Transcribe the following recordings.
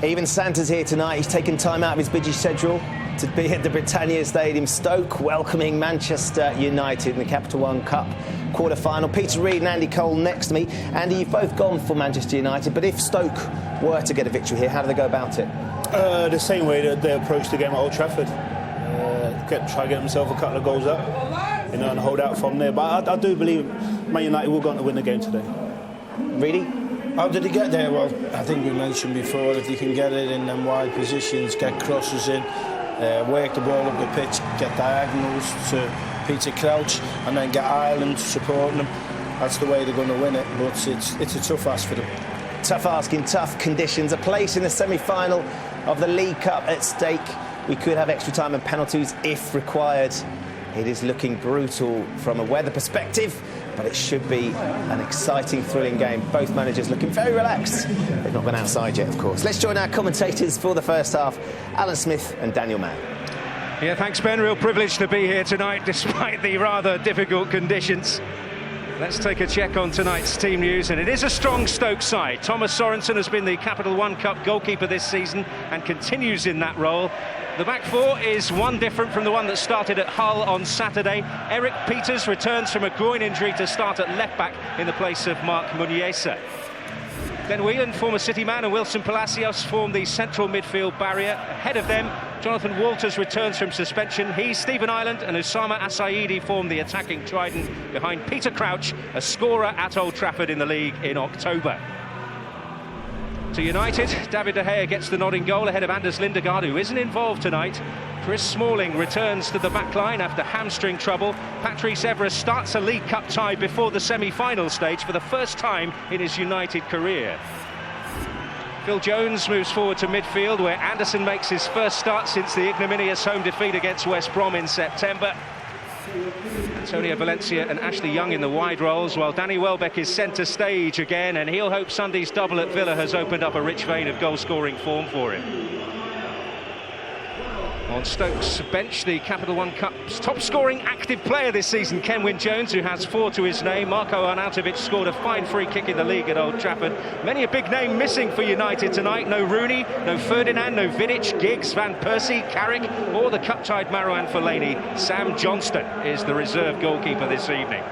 Even Santa's here tonight. He's taken time out of his busy schedule to be at the Britannia Stadium, Stoke, welcoming Manchester United in the Capital One Cup quarter-final. Peter Reid and Andy Cole next to me. Andy, you've both gone for Manchester United, but if Stoke were to get a victory here, how do they go about it? The same way that they approached the game at Old Trafford. Try to get themselves a couple of goals up, and hold out from there. But I do believe Man United will go on to win the game today. Reedy? How did he get there? Well, I think we mentioned before, if you can get it in them wide positions, get crosses in, work the ball up the pitch, get diagonals to Peter Crouch, and then get Ireland supporting them, that's the way they're going to win it. But it's a tough ask for them. Tough ask in tough conditions. A place in the semi-final of the League Cup at stake. We could have extra time and penalties if required. It is looking brutal from a weather perspective, but it should be an exciting, thrilling game. Both managers looking very relaxed. They've not been outside yet, of course. Let's join our commentators for the first half, Alan Smith and Daniel Mann. Yeah, thanks, Ben. Real privilege to be here tonight, despite the rather difficult conditions. Let's take a check on tonight's team news, and it is a strong Stoke side. Thomas Sorensen has been the Capital One Cup goalkeeper this season and continues in that role. The back four is one different from the one that started at Hull on Saturday. Eric Peters returns from a groin injury to start at left-back in the place of Mark Muniesa. Glenn Whelan, former City man, and Wilson Palacios form the central midfield barrier. Ahead of them, Jonathan Walters returns from suspension. He, Stephen Ireland and Osama Assaidi form the attacking trident behind Peter Crouch, a scorer at Old Trafford in the league in October. To United, David De Gea gets the nod in goal ahead of Anders Lindegaard, who isn't involved tonight. Chris Smalling returns to the back line after hamstring trouble. Patrice Evra starts a League Cup tie before the semi-final stage for the first time in his United career. Phil Jones moves forward to midfield, where Anderson makes his first start since the ignominious home defeat against West Brom in September. Antonio Valencia and Ashley Young in the wide roles, while Danny Welbeck is centre stage again, and he'll hope Sunday's double at Villa has opened up a rich vein of goal-scoring form for him. On Stoke's bench, the Capital One Cup's top-scoring active player this season, Kenwyne Jones, who has 4 to his name. Marko Arnautovic scored a fine free kick in the league at Old Trafford. Many a big name missing for United tonight. No Rooney, no Ferdinand, no Vidic, Giggs, Van Persie, Carrick, or the cup-tied Marouane Fellaini. Sam Johnston is the reserve goalkeeper this evening.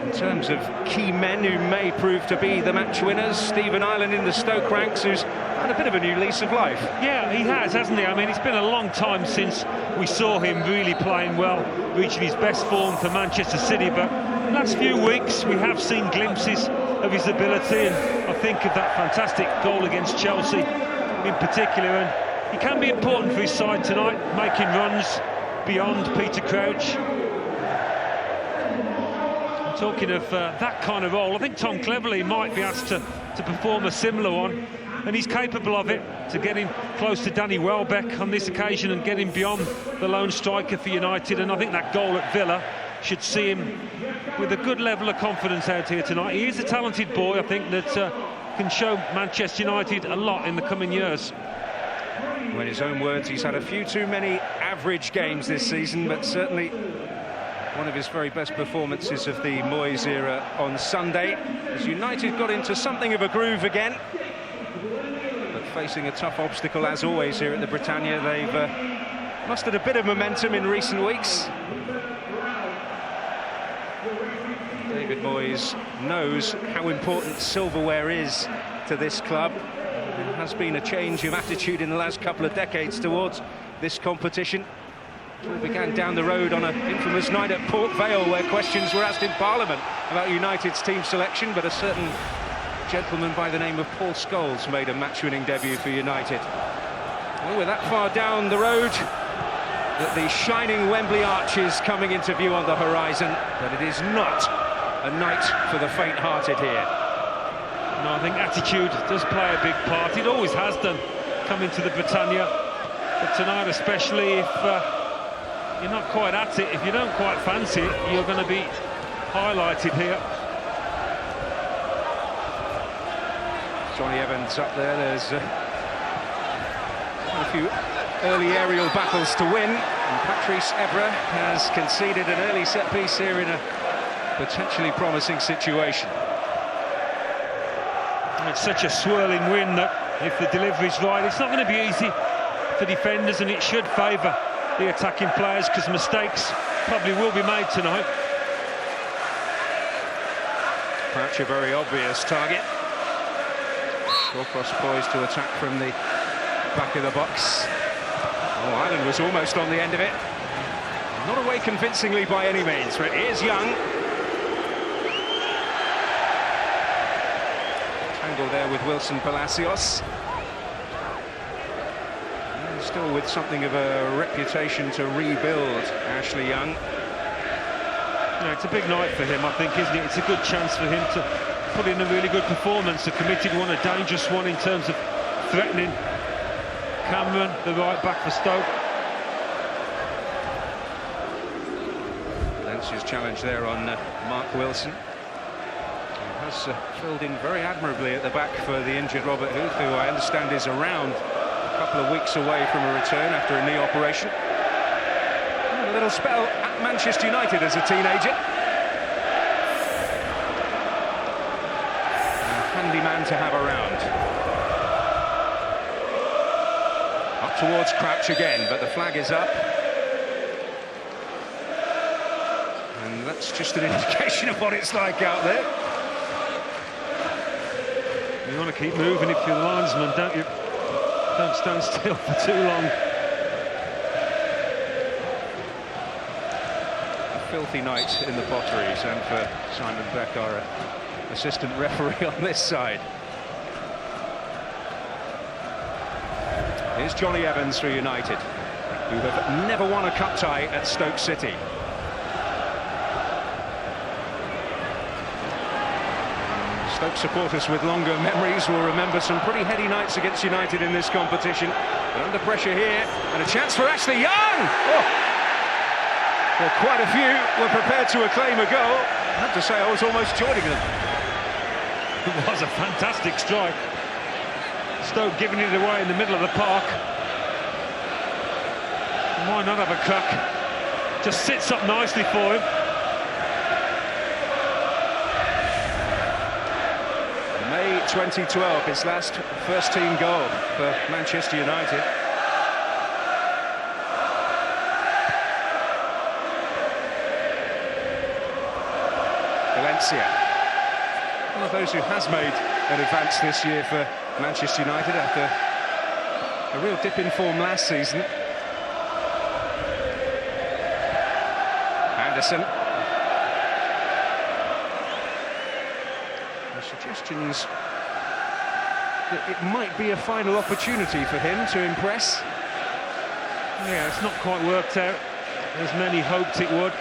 In terms of key men who may prove to be the match winners, Stephen Ireland in the Stoke ranks, who's had a bit of a new lease of life. Yeah, he has, hasn't he? I mean, it's been a long time since we saw him really playing well, reaching his best form for Manchester City, but the last few weeks we have seen glimpses of his ability, and I think of that fantastic goal against Chelsea in particular, and he can be important for his side tonight, making runs beyond Peter Crouch. Talking of that kind of role, I think Tom Cleverley might be asked to perform a similar one, and he's capable of it, to get him close to Danny Welbeck on this occasion and get him beyond the lone striker for United. And I think that goal at Villa should see him with a good level of confidence out here tonight. He is a talented boy, I think, that can show Manchester United a lot in the coming years. Well, in his own words, he's had a few too many average games this season, but certainly one of his very best performances of the Moyes era on Sunday, as United got into something of a groove again, but facing a tough obstacle as always here at the Britannia. They've mustered a bit of momentum in recent weeks. David Moyes knows how important silverware is to this club. There has been a change of attitude in the last couple of decades towards this competition. It all began down the road on an infamous night at Port Vale, where questions were asked in Parliament about United's team selection, but a certain gentleman by the name of Paul Scholes made a match-winning debut for United. Well, we're that far down the road that the shining Wembley Arch is coming into view on the horizon, but it is not a night for the faint-hearted here. No, I think attitude does play a big part. It always has done, coming to the Britannia, but tonight especially, if you're not quite at it, if you don't quite fancy it, you're going to be highlighted here. Johnny Evans up there. There's a few early aerial battles to win, and Patrice Evra has conceded an early set piece here in a potentially promising situation. It's such a swirling wind that if the delivery's right, it's not going to be easy for defenders, and it should favour the attacking players because mistakes probably will be made tonight. Perhaps a very obvious target. Shawcross poised to attack from the back of the box. Oh, Ireland was almost on the end of it. Not away convincingly by any means, but here's Young. Tangle there with Wilson Palacios. And still with something of a reputation to rebuild, Ashley Young. Yeah, it's a big night for him, I think, isn't it? It's a good chance for him to put in a really good performance, a committed one, a dangerous one in terms of threatening Cameron, the right back for Stoke. Valencia's challenge there on Mark Wilson. He has filled in very admirably at the back for the injured Robert Huth, who I understand is around a couple of weeks away from a return after a knee operation. A little spell at Manchester United as a teenager. A handy man to have around. Up towards Crouch again, but the flag is up. And that's just an indication of what it's like out there. You want to keep moving if you're the linesman, don't you? Don't stand still for too long. Filthy night in the Potteries, and for Simon Beck, our assistant referee on this side. Here's Johnny Evans for United, who have never won a cup tie at Stoke City. Stoke supporters with longer memories will remember some pretty heady nights against United in this competition. But under pressure here, and a chance for Ashley Young! Oh. Well, quite a few were prepared to acclaim a goal. I have to say, I was almost joining them. It was a fantastic strike. Stoke giving it away in the middle of the park. Why not have a crack? Just sits up nicely for him. May 2012, his last first-team goal for Manchester United. Valencia, one of those who has made an advance this year for Manchester United after a real dip in form last season. Anderson. The suggestions that it might be a final opportunity for him to impress. Yeah, it's not quite worked out as many hoped it would.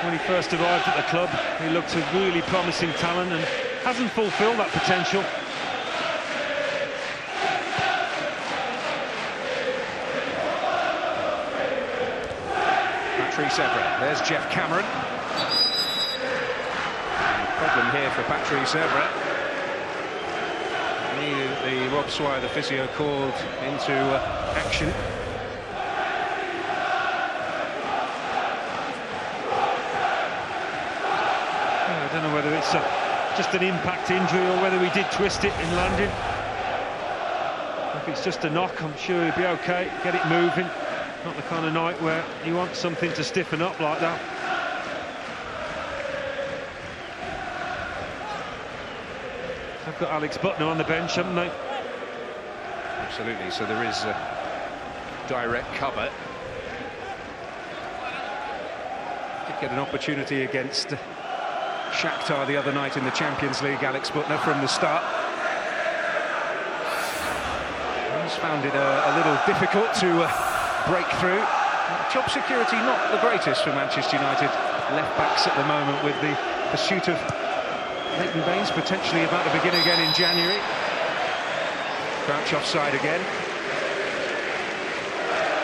When he first arrived at the club, he looked a really promising talent and hasn't fulfilled that potential. Patrice Evra, there's Jeff Cameron. Problem here for Patrice Evra. The Rob Swire, the physio, called into action. I don't know whether it's just an impact injury or whether he did twist it in landing. If it's just a knock, I'm sure he'll be okay, get it moving. Not the kind of night where you want something to stiffen up like that. They've got Alex Butner on the bench, haven't they? Absolutely, so there is direct cover. Did get an opportunity against Shakhtar the other night in the Champions League, Alex Butner, from the start. He's found it a little difficult to break through. Job security not the greatest for Manchester United left-backs at the moment, with the pursuit of Leighton Baines potentially about to begin again in January. Crouch offside again.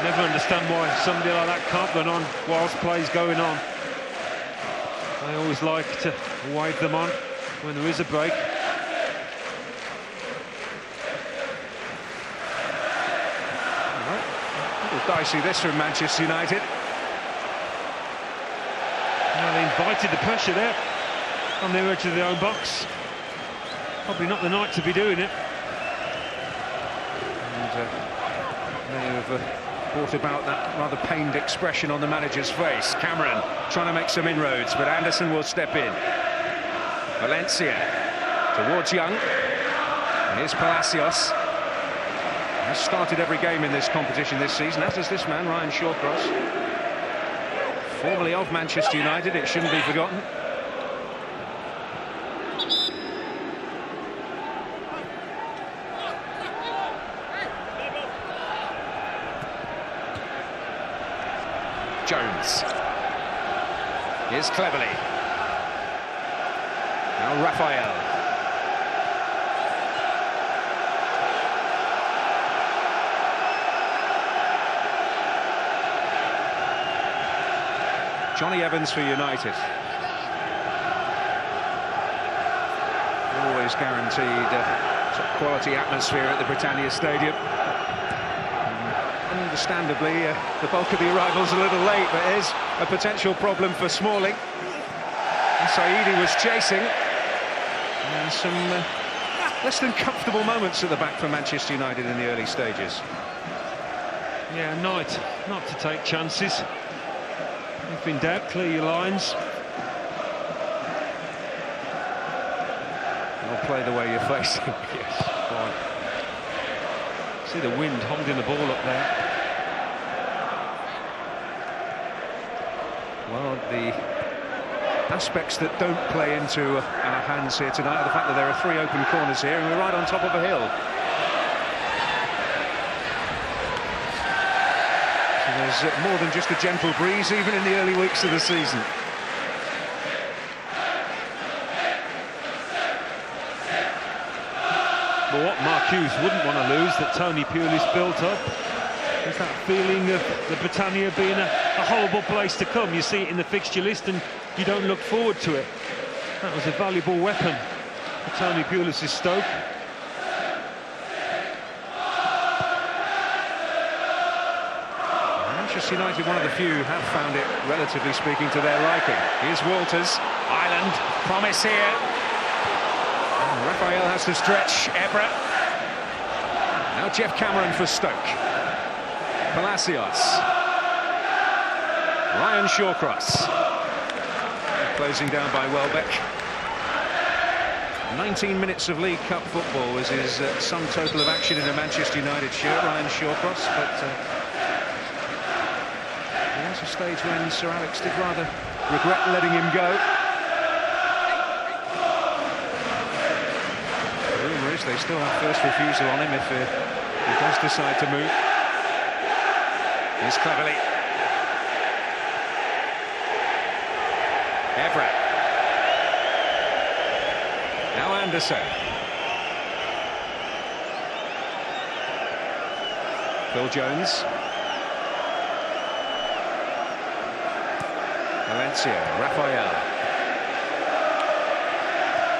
Never understand why somebody like that can't run on whilst play's going on. I always like to wave them on when there is a break. A little dicey this from Manchester United. Now they invited the pressure there on the edge of their own box. Probably not the night to be doing it. And may have brought about that rather pained expression on the manager's face. Cameron trying to make some inroads, but Anderson will step in. Valencia towards Young. And here's Palacios. Has started every game in this competition this season, as does this man, Ryan Shawcross. Formerly of Manchester United, it shouldn't be forgotten. Jones. Here's Cleverley. Now Raphael. Johnny Evans for United. Always guaranteed top quality atmosphere at the Britannia Stadium. Understandably, the bulk of the arrivals a little late, but here's a potential problem for Smalling. And Saidi was chasing. And some less than comfortable moments at the back for Manchester United in the early stages. Yeah, not to take chances. If in doubt, clear your lines. You'll play the way you're facing. Yes, fine. See the wind holding the ball up there. Well, the aspects that don't play into our hands here tonight are the fact that there are 3 open corners here and we're right on top of a hill. So there's more than just a gentle breeze even in the early weeks of the season. But what Mark Hughes wouldn't want to lose, that Tony Pulis built up, is that feeling of the Britannia being a horrible place to come. You see it in the fixture list and you don't look forward to it. That was a valuable weapon for Tony Pulis' Stoke. Manchester United, one of the few, have found it, relatively speaking, to their liking. Here's Walters. Ireland, promise here. Raphael has to stretch. Ebra. Now Jeff Cameron for Stoke. Palacios. Ryan Shawcross. Closing down by Welbeck. 19 minutes of League Cup football was his sum total of action in a Manchester United shirt, Ryan Shawcross, but there was a stage when Sir Alex did rather regret letting him go. They still have first refusal on him if he does decide to move. Here's Cleverley. Evra. Now Anderson. Phil Jones. Valencia. Raphael.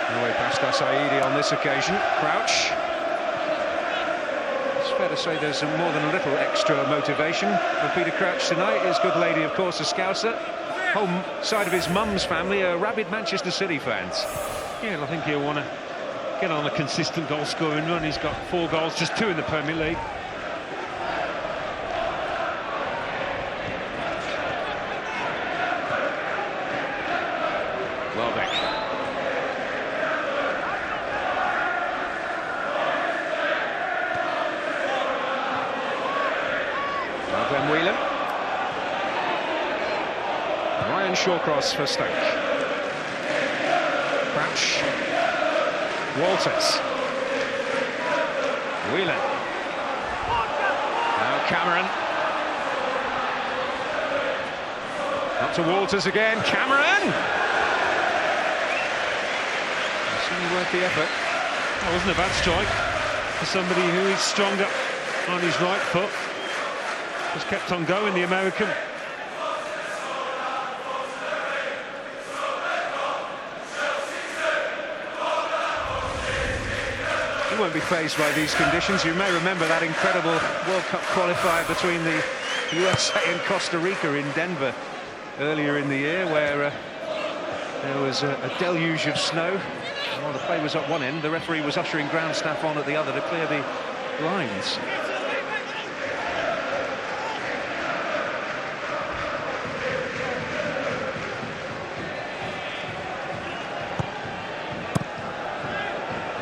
No way past Saidi on this occasion. Crouch. It's fair to say there's more than a little extra motivation for Peter Crouch tonight. His good lady, of course, a Scouser. Home side of his mum's family are rabid Manchester City fans. Yeah, I think he'll want to get on a consistent goal-scoring run. He's got 4 goals, just 2 in the Premier League. Welbeck. Glenn Whelan. Ryan Shawcross for Stoke. Crouch. Walters. Whelan. Now Cameron. Up to Walters again. Cameron! Certainly worth the effort. That wasn't a bad strike for somebody who is stronger on his right foot. Just kept on going, the American. He won't be fazed by these conditions. You may remember that incredible World Cup qualifier between the USA and Costa Rica in Denver earlier in the year, where There was a deluge of snow. While the play was at one end, the referee was ushering ground staff on at the other to clear the lines.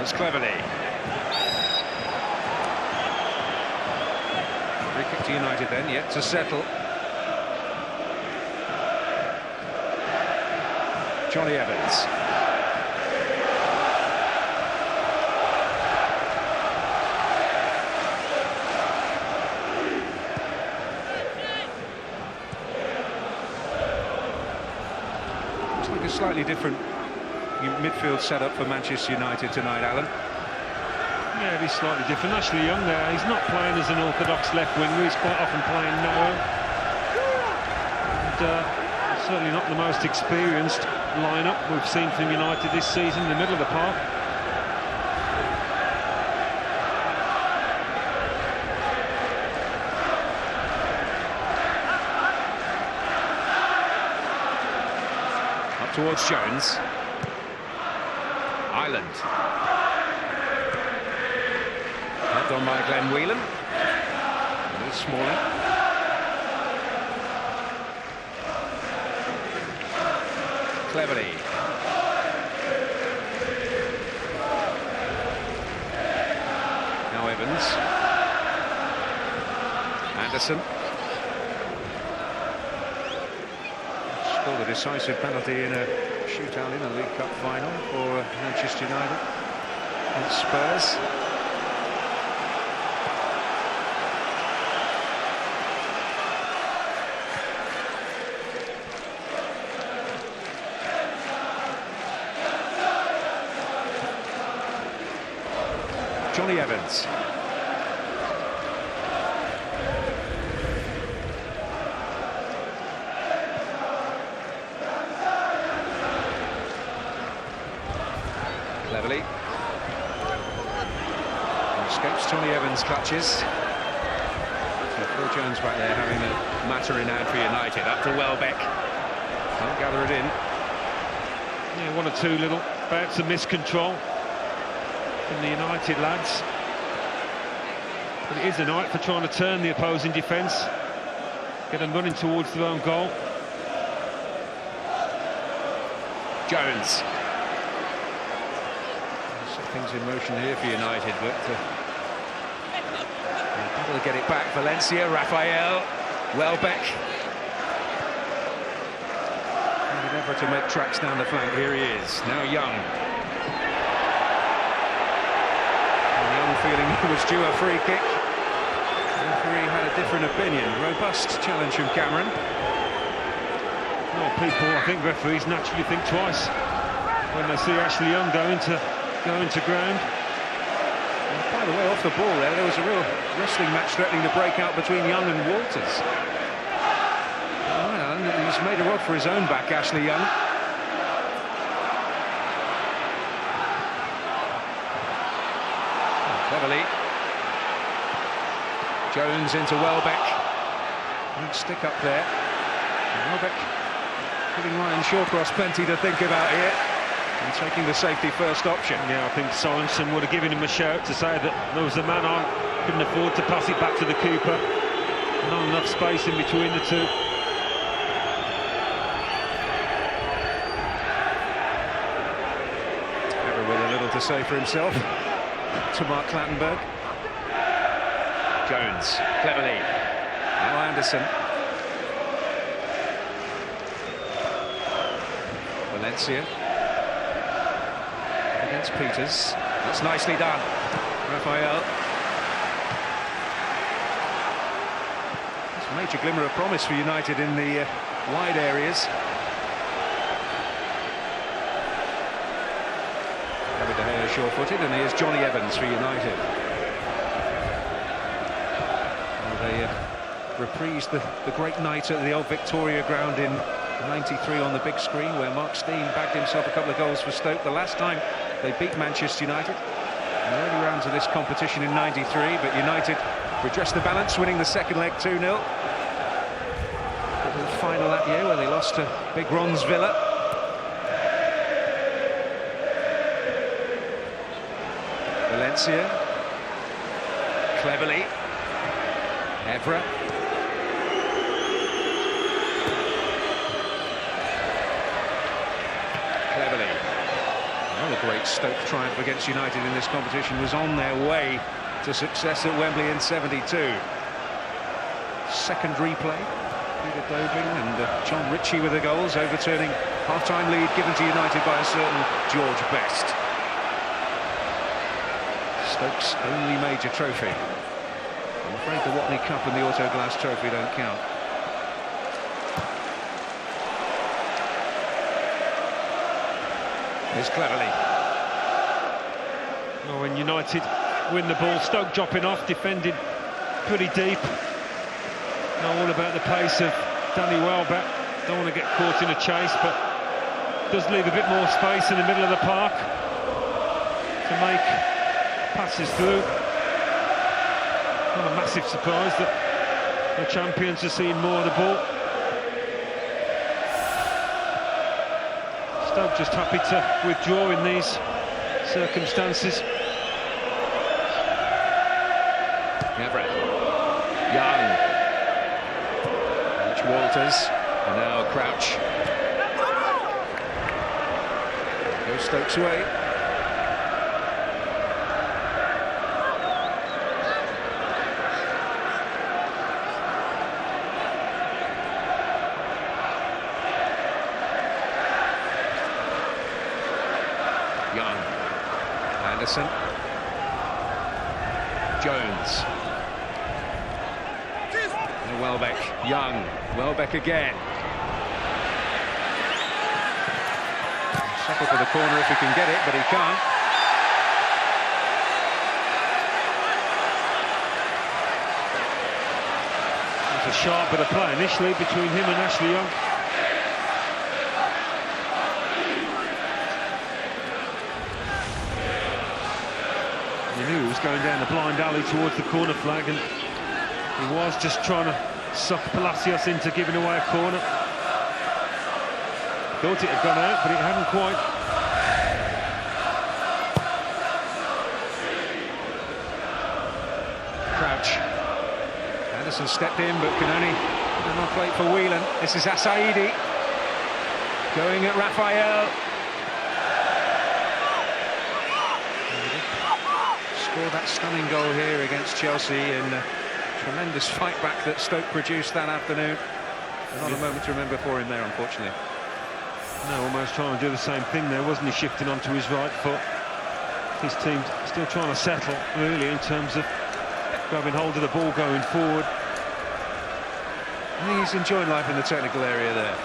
It's Cleverley. Free kick to United then, yet to settle. Johnny Evans. Looks like a slightly different midfield setup for Manchester United tonight, Alan. Yeah, it is slightly different. Ashley Young there, he's not playing as an orthodox left winger, he's quite often playing narrow. And certainly not the most experienced lineup we've seen from United this season in the middle of the park. Up towards Jones. Ireland. Helped on by Glenn Whelan. A little Smalling. Cleverley. Now Evans. Anderson. Scored a decisive penalty in a shootout in a League Cup final for Manchester United and Spurs. Johnny Evans. Cleverley. Escapes Johnny Evans' clutches. So Phil Jones back there having a matter in hand for United. Up to Welbeck. Can't gather it in. Yeah, one or two little bouts of miscontrol from the United lads. But it is a night for trying to turn the opposing defence. Get them running towards their own goal. Jones. Set things in motion here for United, but they'll get it back. Valencia, Raphael, Welbeck. An effort to make tracks down the flank. Here he is. Now Young. Feeling he was due a free kick. The referee had a different opinion. Robust challenge from Cameron. Well, people, I think referees naturally think twice when they see Ashley Young go into ground. And by the way, off the ball there was a real wrestling match threatening to break out between Young and Walters. Well, he's made a rod for his own back, Ashley Young. Cleverley. Jones into Welbeck. Good stick up there. And Welbeck giving Ryan Shawcross plenty to think about here and taking the safety first option. Yeah, I think Sorensen would have given him a shout to say that there was a man on, couldn't afford to pass it back to the keeper. Not enough space in between the two. Ever with a little to say for himself. To Mark Clattenburg. Jones, Cleverley. Now Anderson. Valencia. Against Peters. That's nicely done. Raphael. There's a major glimmer of promise for United in the wide areas. Sure-footed, and here's Johnny Evans for United. Well, they reprised the great night at the old Victoria ground in '93 on the big screen, where Mark Stein bagged himself a couple of goals for Stoke. The last time they beat Manchester United in the early rounds of this competition in '93, but United redressed the balance, winning the second leg 2-0. The final that year, where they lost to Big Ron's Villa. Valencia. Cleverly. Evra. Cleverly. Another great Stoke triumph against United in this competition was on their way to success at Wembley in '72. Second replay. Peter Dobing and John Ritchie with the goals, overturning half-time lead given to United by a certain George Best. Stoke's only major trophy. I'm afraid the Watney Cup and the Autoglass Trophy don't count. Here's Cleverly. Well, when United win the ball, Stoke dropping off, defending pretty deep. Know all about the pace of Danny Welbeck. Don't want to get caught in a chase, but does leave a bit more space in the middle of the park to make passes through. Not a massive surprise that the champions are seeing more of the ball. Stoke just happy to withdraw in these circumstances. Everett. Young. Walters, and now Crouch. Goes Stoke's way. Young. Anderson. Jones. Welbeck, Young, Welbeck again. Settle for the corner if he can get it, but he can't. There's a sharp bit of play initially between him and Ashley Young. You knew he was going down the blind alley towards the corner flag, and he was just trying to suck Palacios into giving away a corner. Thought it had gone out, but it hadn't quite. Crouch. Anderson stepped in, but can only not wait for Whelan. This is Asaidi going at Raphael. Scored that stunning goal here against Chelsea in tremendous fight back that Stoke produced that afternoon. Not a moment to remember for him there, unfortunately. No, almost trying to do the same thing there, wasn't he? Shifting onto his right foot. His team's still trying to settle, really, in terms of grabbing hold of the ball going forward. I think he's enjoying life in the technical area there.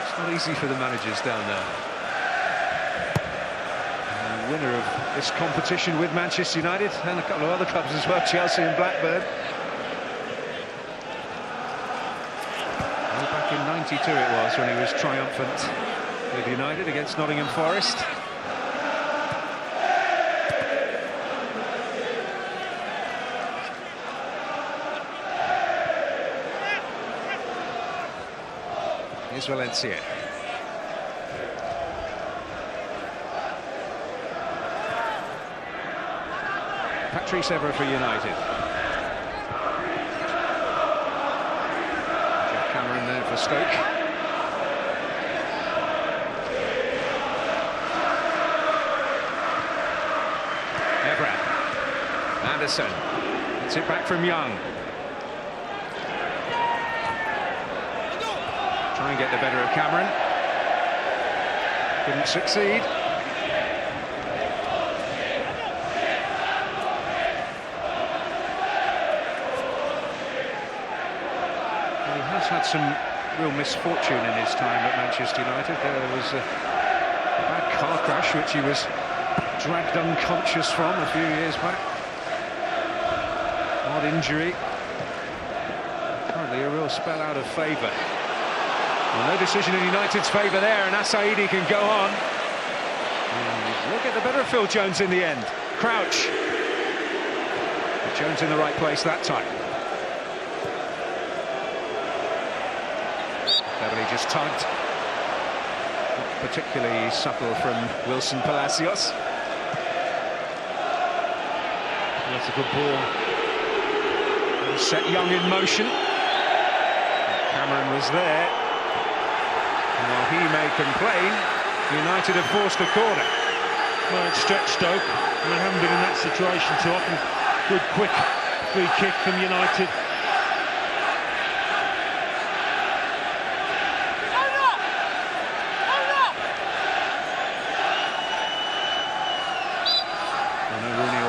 It's not easy for the managers down there. Winner of this competition with Manchester United and a couple of other clubs as well, Chelsea and Blackburn. Well, back in '92 it was when he was triumphant with United against Nottingham Forest. Here's Valencia. Patrice Evra for United. Jeff Cameron there for Stoke. Evra. Anderson. It's it back from Young. Try and get the better of Cameron. Couldn't succeed. Had some real misfortune in his time at Manchester United. There was a bad car crash which he was dragged unconscious from a few years back. Odd injury. Currently a real spell out of favour. Well, no decision in United's favour there, and Asaidi can go on. And we'll get the better of Phil Jones in the end. Crouch. But Jones in the right place that time. Beverly just tugged. particularly subtle from Wilson Palacios. That's a good ball. And set Young in motion. Cameron was there. And while he may complain, United have forced a corner. Well, it's stretched Stoke, and they haven't been in that situation too often. Good, quick free kick from United.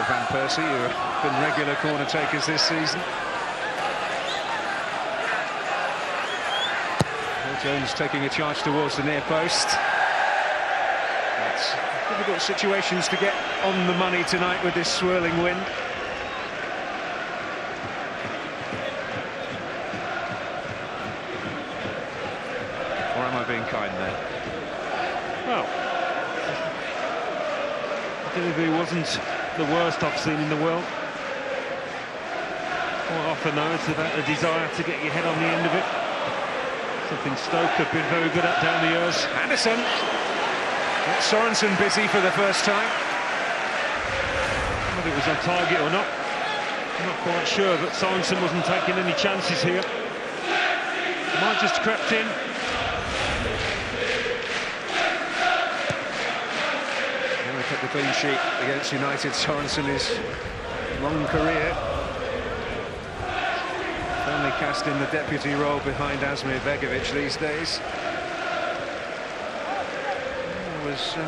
Van Persie, who have been regular corner takers this season. Will Jones taking a charge towards the near post. It's difficult situations to get on the money tonight with this swirling wind. Or am I being kind there? Well, the delivery wasn't the worst I've seen in the world. Quite often though, it's about the desire to get your head on the end of it. Something Stoke have been very good at down the years. Anderson. Gets Sorensen busy for the first time. Whether it was on target or not, I'm not quite sure, but Sorensen wasn't taking any chances here. Might just crept in. The clean sheet against United. Sorensen's long career firmly cast in the deputy role behind Asmir Begovic these days. There was a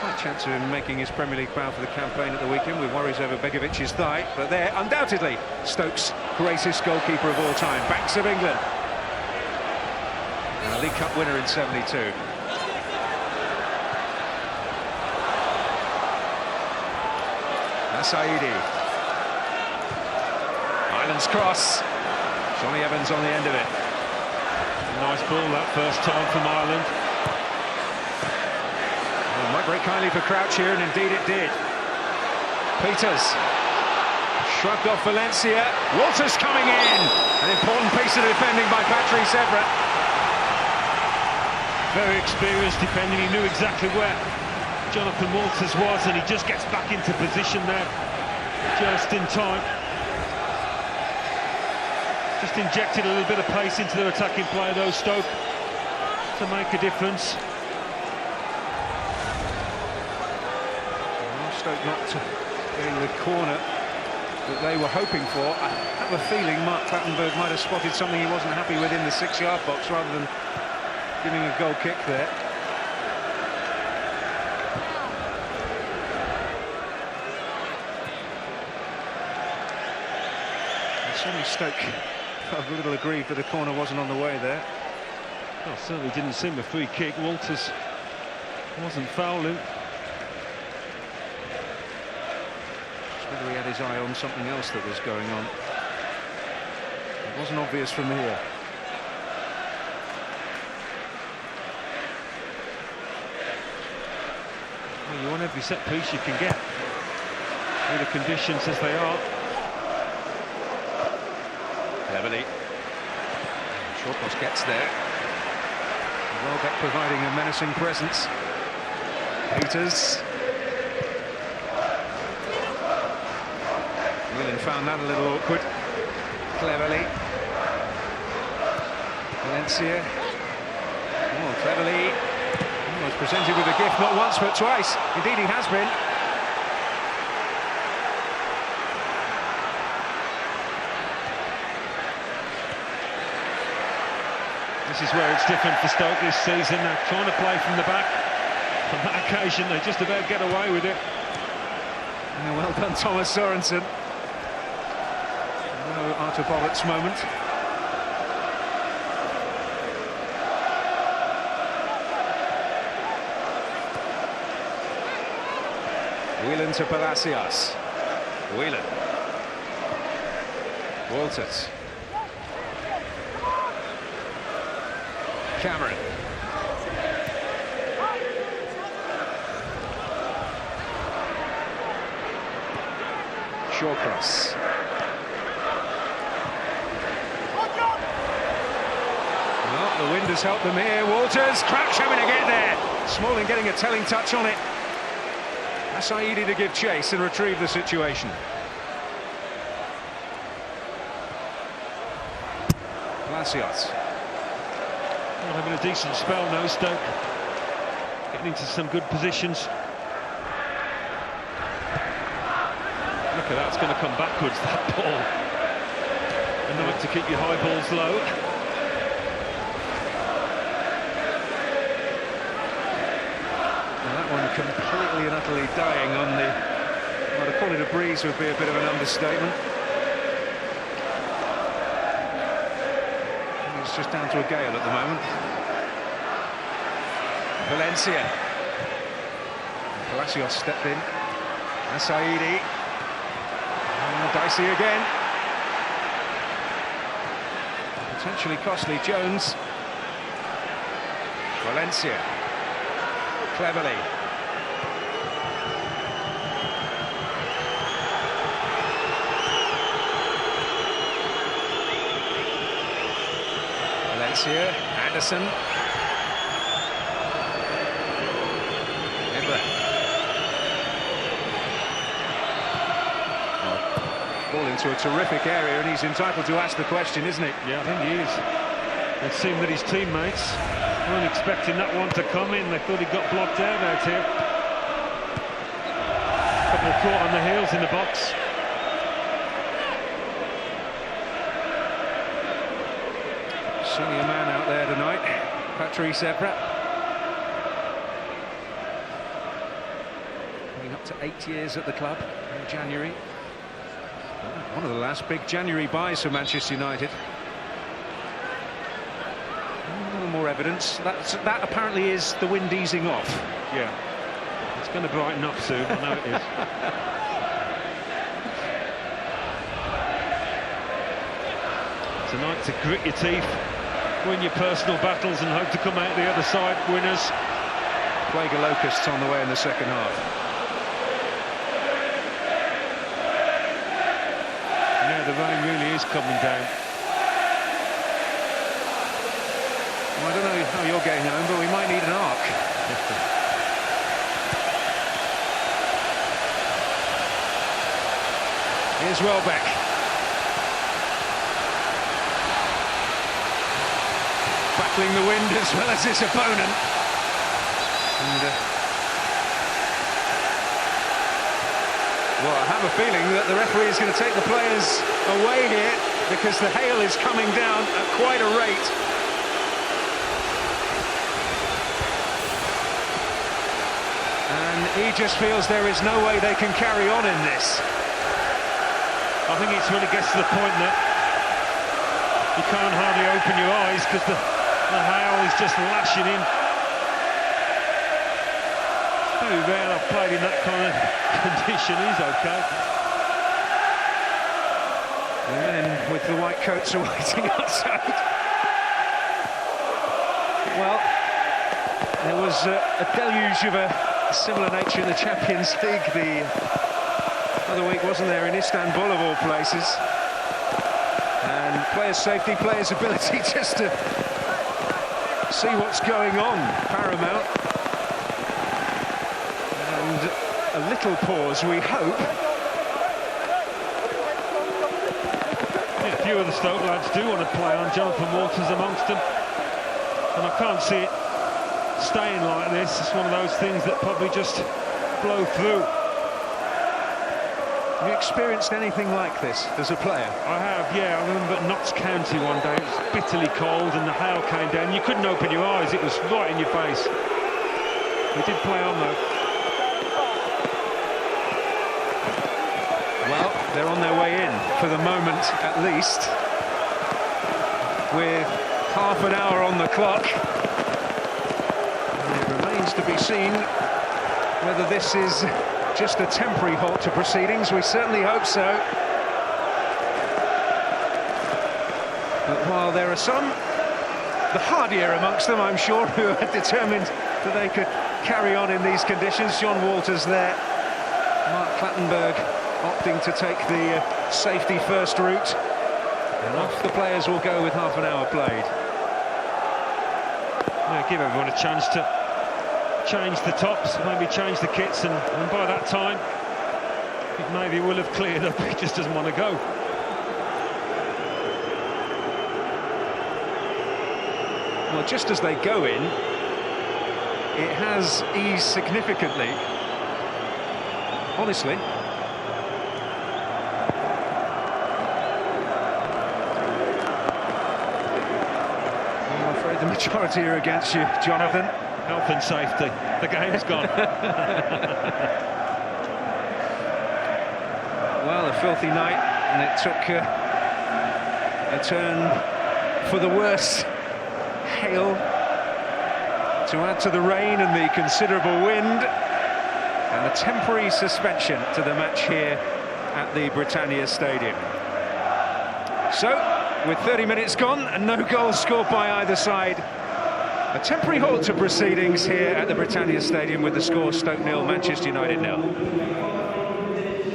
slight chance of him making his Premier League bow for the campaign at the weekend with worries over Begovic's thigh, but they're undoubtedly Stoke's greatest goalkeeper of all time. Banks of England, and a League Cup winner in '72. Saidi. Ireland's cross. Johnny Evans on the end of it. Nice ball that first time from Ireland. Well, it might break kindly for Crouch here, and indeed it did. Peters. Shrugged off Valencia. Walters coming in. An important piece of defending by Patrice Evra. Very experienced defending. He knew exactly where Jonathan Walters was, and he just gets back into position there just in time. Just injected a little bit of pace into their attacking play, though, Stoke, to make a difference. Well, Stoke not getting the corner that they were hoping for. I have a feeling Mark Clattenburg might have spotted something he wasn't happy with in the 6-yard box rather than giving a goal kick there. Certainly Stoke felt a little aggrieved that a corner wasn't on the way there. Well, certainly didn't seem a free kick. Walters wasn't fouling. Just whether he had his eye on something else that was going on. It wasn't obvious from here. Well, you want every set piece you can get with the conditions as they are. Cleverly. Shortcross gets there. Welbeck providing a menacing presence. Peters. Whelan found that a little awkward. Cleverly. Valencia. Oh, Cleverly. Oh, was presented with a gift not once but twice. Indeed he has been. This is where it's different for Stoke this season. They're trying to play from the back. On that occasion, they just about get away with it. Yeah, well done, Thomas Sorensen. No Artur Bollitz moment. Whelan to Palacios. Whelan. Walters. Cameron. Shawcross. Well, The wind has helped them here. Walters, Crouch having to get there. Smalling getting a telling touch on it. Saidi to give chase and retrieve the situation. Palacios. Well, having a decent spell now, Stoke. Getting into some good positions. Look at that, it's going to come backwards, that ball. And like to keep your high balls low. And that one completely and utterly dying on the... Well, to call it a breeze would be a bit of an understatement. It's just down to a gale at the moment. Valencia. Palacios stepped in. Saidi. Dicey again. Potentially costly. Jones. Valencia. Cleverly. Valencia. Anderson. Ball into a terrific area, and he's entitled to ask the question, isn't he? Yeah, I think he is. It seemed that his teammates weren't expecting that one to come in. They thought he got blocked out here. A couple caught on the heels in the box. Senior man out there tonight, Patrice Evra. Coming up to 8 years at the club in January. One of the last big January buys for Manchester United. A little more evidence. That apparently is the wind easing off. Yeah. It's going to brighten up soon, I know it is. Tonight to grit your teeth, win your personal battles and hope to come out the other side winners. Plague of locusts on the way in the second half. The rain really is coming down. Well, I don't know how you're getting home, but we might need an ark. Here's Welbeck. Battling the wind as well as his opponent. And, well, I have a feeling that the referee is going to take the players away here because the hail is coming down at quite a rate. And he just feels there is no way they can carry on in this. I think it's when it gets to the point that you can't hardly open your eyes because the hail is just lashing in. Very rare I've played in that kind of condition. He's okay. The men with the white coats are waiting outside. Well, there was a deluge of a similar nature in the Champions League the other week, wasn't there, in Istanbul of all places. And players' safety, players' ability just to see what's going on, paramount. A little pause, we hope. Yeah, a few of the Stoke lads do want to play on, Jonathan Walters amongst them. And I can't see it staying like this. It's one of those things that probably just blow through. Have you experienced anything like this as a player? I have, yeah. I remember at Notts County one day, it was bitterly cold and the hail came down. You couldn't open your eyes, it was right in your face. We did play on though. Well, they're on their way in, for the moment at least, with half an hour on the clock. And it remains to be seen whether this is just a temporary halt to proceedings. We certainly hope so. But while there are some, the hardier amongst them, I'm sure, who are determined that they could carry on in these conditions. John Walters there, Mark Clattenburg opting to take the safety first route, and off the players will go with half an hour played. Yeah, give everyone a chance to change the tops, maybe change the kits, and by that time it maybe will have cleared up. He just doesn't want to go. Well, just as they go in, it has eased significantly. Honestly. I'm afraid the majority are against you, Jonathan. Health and safety. The game's gone. Well, a filthy night, and it took a turn for the worse. Hail to add to the rain and the considerable wind, and a temporary suspension to the match here at the Britannia Stadium. So, with 30 minutes gone and no goals scored by either side, a temporary halt to proceedings here at the Britannia Stadium with the score Stoke 0, Manchester United 0.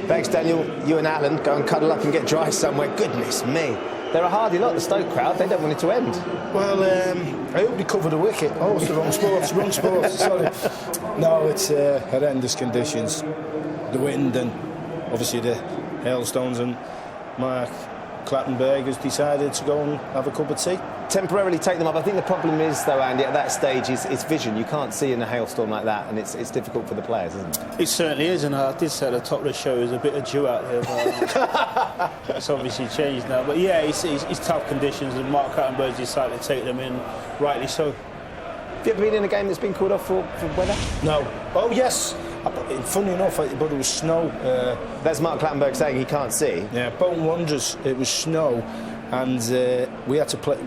Thanks, Daniel. You and Alan go and cuddle up and get dry somewhere. Goodness me. They're a hardy lot, the Stoke crowd. They don't want it to end. Well, I hope they cover the wicket. Oh, it's the wrong sports, sorry. No, it's horrendous conditions. The wind and obviously the hailstones, and Mark Clattenburg has decided to go and have a cup of tea. Temporarily take them up. I think the problem is, though, Andy, at that stage is vision. You can't see in a hailstorm like that, and it's difficult for the players, isn't it? It certainly is, and I did say at the top of the show there's a bit of dew out there, but it's obviously changed now. But yeah, it's tough conditions, and Mark Clattenburg decided to take them in, rightly so. Have you ever been in a game that's been called off for weather? No. Oh, yes. Funny enough, but it was snow. That's Mark Clattenburg saying he can't see. Yeah, Bolton Wanderers, it was snow, and we had to play.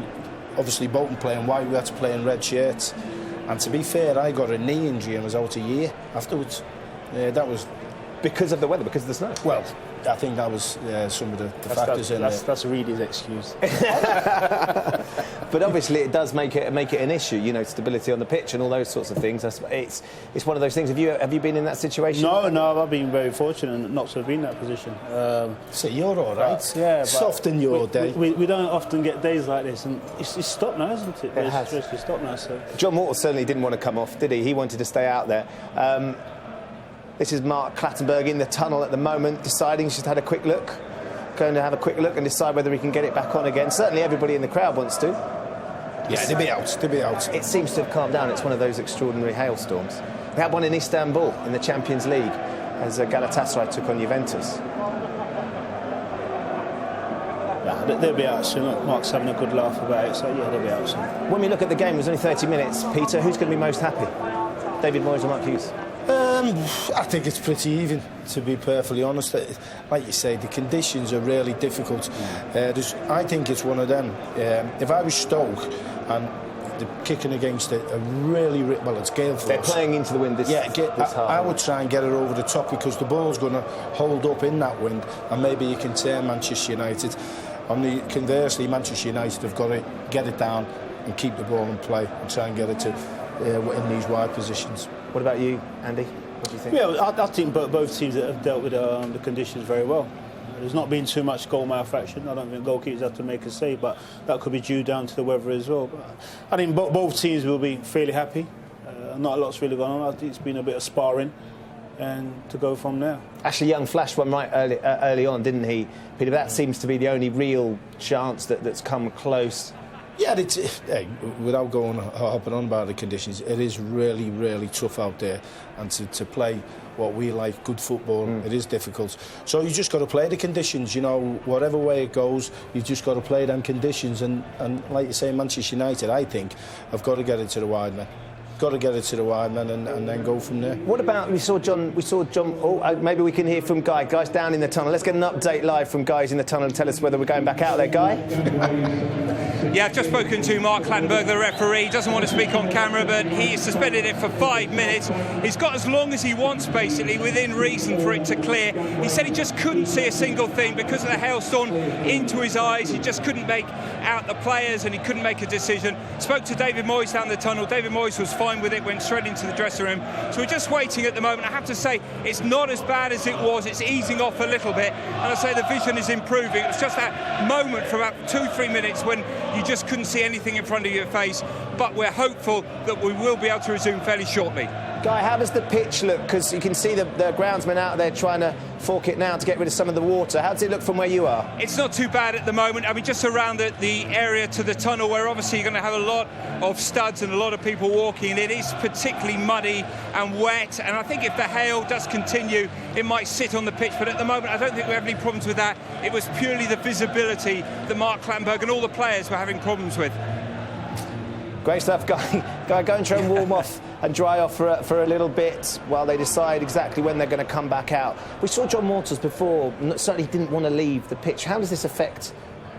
Obviously, Bolton playing white, we had to play in red shirts. And to be fair, I got a knee injury and was out a year afterwards. That was because of the weather, because of the snow. Well, I think that was some of the factors in it. That's Reedy's excuse. But obviously, it does make it an issue. You know, stability on the pitch and all those sorts of things. It's one of those things. Have you been in that situation? No, I've been very fortunate not to have been in that position. So you're all right. Yeah, soft in your day. We don't often get days like this, and it's stopped now, isn't it? It has. It's stopped now. So John Morton certainly didn't want to come off, did he? He wanted to stay out there. This is Mark Clattenburg in the tunnel at the moment, deciding he's just had a quick look. Going to have a quick look and decide whether he can get it back on again. Certainly everybody in the crowd wants to. Yeah, they'll be out. It seems to have calmed down. It's one of those extraordinary hailstorms. We had one in Istanbul in the Champions League as Galatasaray took on Juventus. Yeah, they'll be out soon. Look, Mark's having a good laugh about it, so yeah, they'll be out soon. When we look at the game, it was only 30 minutes. Peter, who's going to be most happy? David Moyes or Mark Hughes? I think it's pretty even, to be perfectly honest. Like you say, the conditions are really difficult. I think it's one of them. If I was Stoke and they're kicking against it, it's gale force. They're playing into the wind this hard. I would try and get it over the top, because the ball's going to hold up in that wind, and maybe you can turn Manchester United. Conversely, Manchester United have got to get it down and keep the ball in play and try and get it to in these wide positions. What about you, Andy? What do you think? Yeah, I think both teams have dealt with the conditions very well. There's not been too much goal malfraction. I don't think goalkeepers have to make a save, but that could be due down to the weather as well. But I think both teams will be fairly happy. Not a lot's really gone on. I think it's been a bit of sparring, and to go from there. Ashley Young flashed one right early on, didn't he, Peter? That seems to be the only real chance that's come close. Yeah, without hopping on about the conditions, it is really, really tough out there, and to play what we like, good football, it is difficult. So you just got to play the conditions, you know, whatever way it goes, you just got to play them conditions, and like you say, Manchester United, I think, have got to get it to the wide man. Got to get it to the wide man and then go from there. What about, we saw John, maybe we can hear from Guy. Guy's down in the tunnel. Let's get an update live from Guy's in the tunnel and tell us whether we're going back out there, Guy. Yeah, I've just spoken to Mark Clattenburg, the referee. He doesn't want to speak on camera, but he suspended it for 5 minutes. He's got as long as he wants, basically, within reason for it to clear. He said he just couldn't see a single thing because of the hailstorm into his eyes. He just couldn't make out the players and he couldn't make a decision. Spoke to David Moyes down the tunnel. David Moyes was fine with it, went straight into the dressing room. So we're just waiting at the moment. I have to say, it's not as bad as it was. It's easing off a little bit. And I say the vision is improving. It was just that moment for about 2-3 minutes when you just couldn't see anything in front of your face. But we're hopeful that we will be able to resume fairly shortly. Guy, how does the pitch look? Because you can see the groundsmen out there trying to fork it now to get rid of some of the water. How does it look from where you are? It's not too bad at the moment. I mean, just around the area to the tunnel, where obviously you're going to have a lot of studs and a lot of people walking. It is particularly muddy and wet, and I think if the hail does continue, it might sit on the pitch. But at the moment, I don't think we have any problems with that. It was purely the visibility that Mark Clattenburg and all the players were having problems with. Great stuff, Guy. Go and try and warm off and dry off for a little bit while they decide exactly when they're going to come back out. We saw John Waters before, certainly didn't want to leave the pitch. How does this affect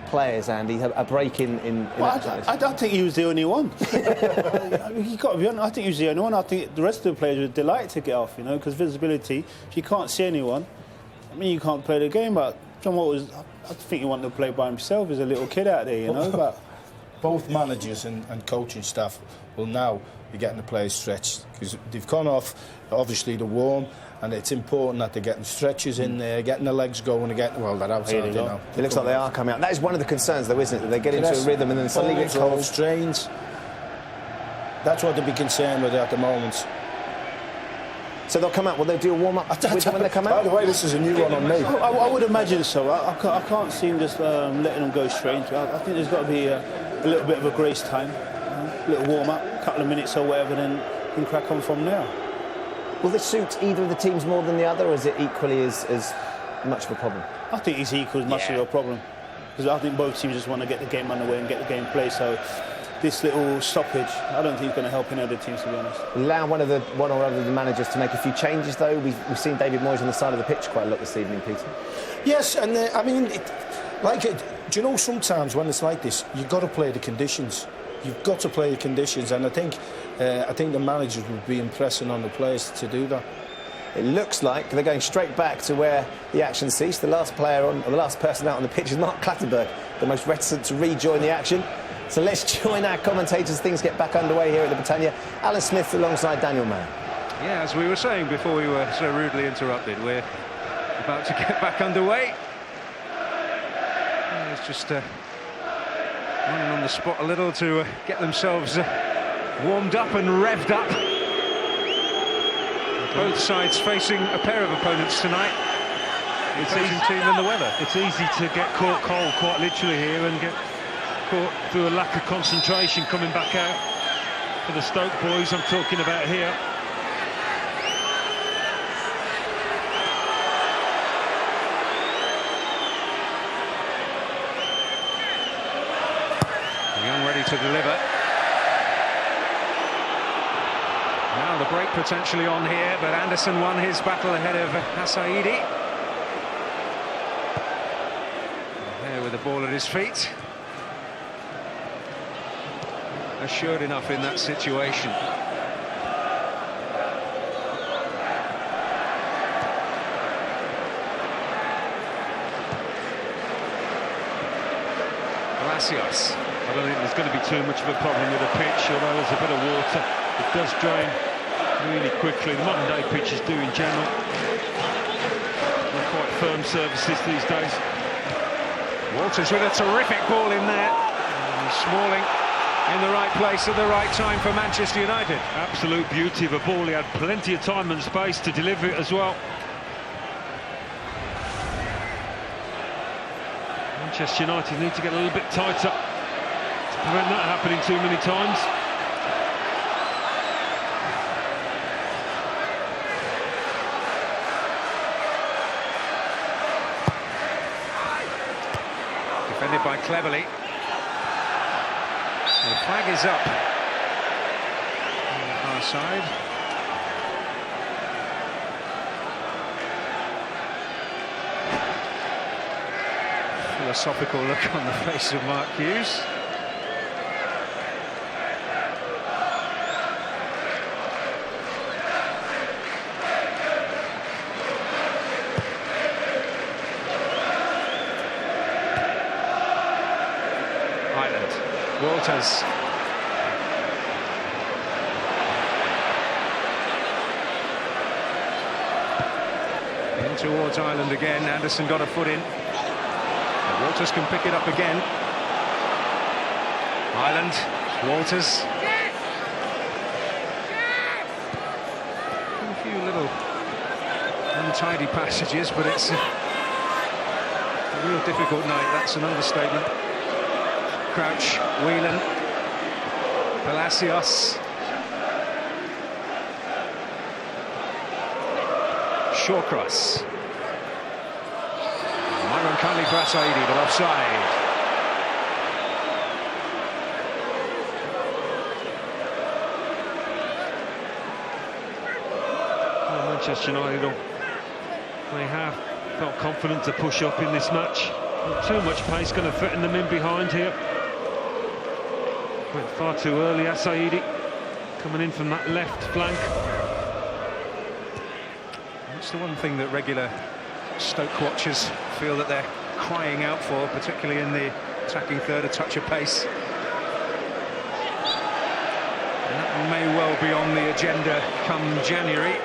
players, Andy, a break in I don't think he was the only one. You've got to be honest, I think he was the only one. I think the rest of the players were delighted to get off, you know, because visibility, if you can't see anyone, I mean, you can't play the game. But John Waters, I think he wanted to play by himself as a little kid out there, you know. But both managers and coaching staff will now be getting the players stretched, because they've gone off, obviously, to warm, and it's important that they're getting stretches in there, getting the legs going, they're outside, you know. It looks like they are coming out. That is one of the concerns, though, isn't it? That they get into a rhythm and then suddenly get cold. Strains. That's what they'd be concerned with at the moment. So they'll come out. Will they do a warm-up with them when they come out? By the way, this is a new one on me. I would imagine so. I can't see him just letting them go straight into it. I think there's got to be a little bit of a grace time, a little warm-up, a couple of minutes or whatever, then can crack on from there. Will this suit either of the teams more than the other, or is it equally as much of a problem? I think it's equal as much of a problem, because I think both teams just want to get the game underway and get the game played. So this little stoppage, I don't think it's going to help any other teams, to be honest. Allow one or other of the managers to make a few changes, though. We've seen David Moyes on the side of the pitch quite a lot this evening, Peter. Yes, and I mean, do you know, sometimes when it's like this, you've got to play the conditions. You've got to play the conditions, and I think the managers would be impressing on the players to do that. It looks like they're going straight back to where the action ceased. The last person out on the pitch is Mark Clattenburg, the most reticent to rejoin the action. So let's join our commentators as things get back underway here at the Britannia. Alan Smith alongside Daniel Mann. Yeah, as we were saying before we were so rudely interrupted, we're about to get back underway. It's just running on the spot a little to get themselves warmed up and revved up. Both sides facing a pair of opponents tonight. It's easy team in the weather. It's easy to get caught cold, quite literally here, and get caught through a lack of concentration coming back out for the Stoke boys I'm talking about here. Young ready to deliver. Now the break potentially on here, but Anderson won his battle ahead of Hasaidi. There with the ball at his feet. Assured enough in that situation. Palacios. I don't think there's going to be too much of a problem with the pitch, although there's a bit of water. It does drain really quickly. The modern day pitches do in general. They're quite firm surfaces these days. Walters with a terrific ball in there. And Smalling in the right place at the right time for Manchester United. Absolute beauty of a ball. He had plenty of time and space to deliver it as well. Manchester United need to get a little bit tighter to prevent that happening too many times. Defended by Cleverley. The flag is up on the far side. Philosophical look on the face of Mark Hughes. Walters. In towards Ireland again. Anderson got a foot in. And Walters can pick it up again. Ireland, Walters. A few little untidy passages, but it's a real difficult night. That's an understatement. Crouch, Whelan, Palacios. Shawcross. Myron Kali Prasaidi, but offside. Well, Manchester United they have felt confident to push up in this match. Not too much pace going to threaten them in behind here. Went far too early, Saidi coming in from that left flank. It's the one thing that regular Stoke watchers feel that they're crying out for, particularly in the attacking third, a touch of pace. And that may well be on the agenda come January.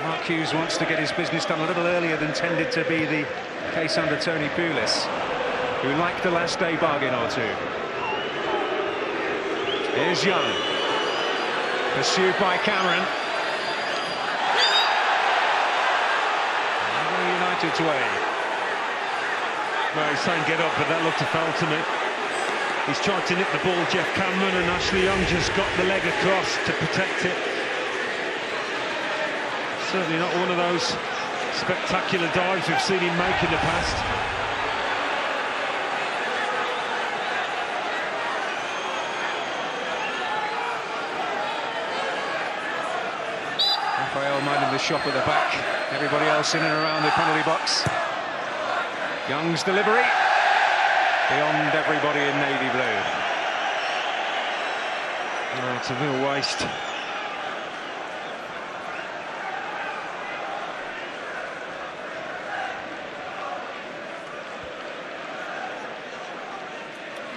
Mark Hughes wants to get his business done a little earlier than tended to be the case under Tony Pulis, who liked the last day bargain or two. Here's Young, pursued by Cameron. United's way. Well, he's saying get up, but that looked a foul to me. He's tried to nick the ball, Jeff Cameron, and Ashley Young just got the leg across to protect it. Certainly not one of those spectacular dives we've seen him make in the past. Raphael minding the shop at the back. Everybody else in and around the penalty box. Young's delivery. Beyond everybody in navy blue. Oh, it's a real waste.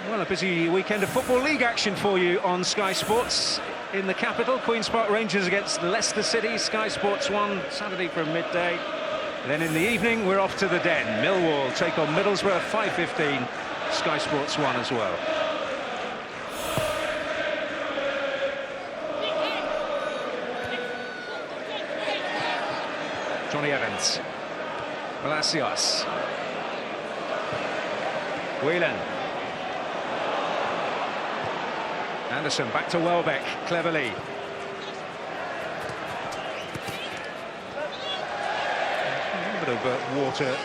Well, a busy weekend of Football League action for you on Sky Sports. In the capital, Queen's Park Rangers against Leicester City, Sky Sports 1, Saturday from midday. Then in the evening, we're off to the Den. Millwall take on Middlesbrough, 5:15, Sky Sports 1 as well. Johnny Evans. Palacios. Whelan. Anderson back to Welbeck, cleverly. A bit of water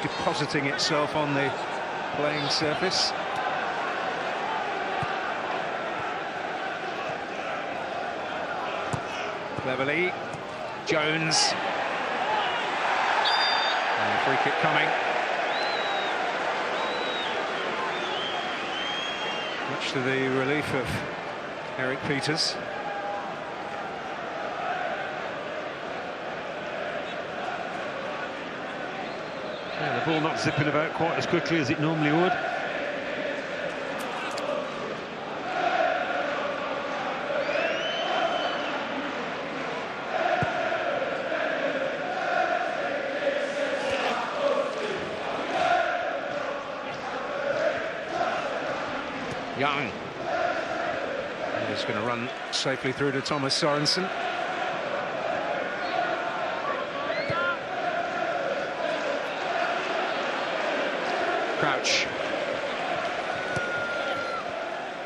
depositing itself on the playing surface. Cleverly, Jones. And a free kick coming. Much to the relief of Eric Peters. Yeah, the ball not zipping about quite as quickly as it normally would. Young. He's going to run safely through to Thomas Sorensen. Crouch.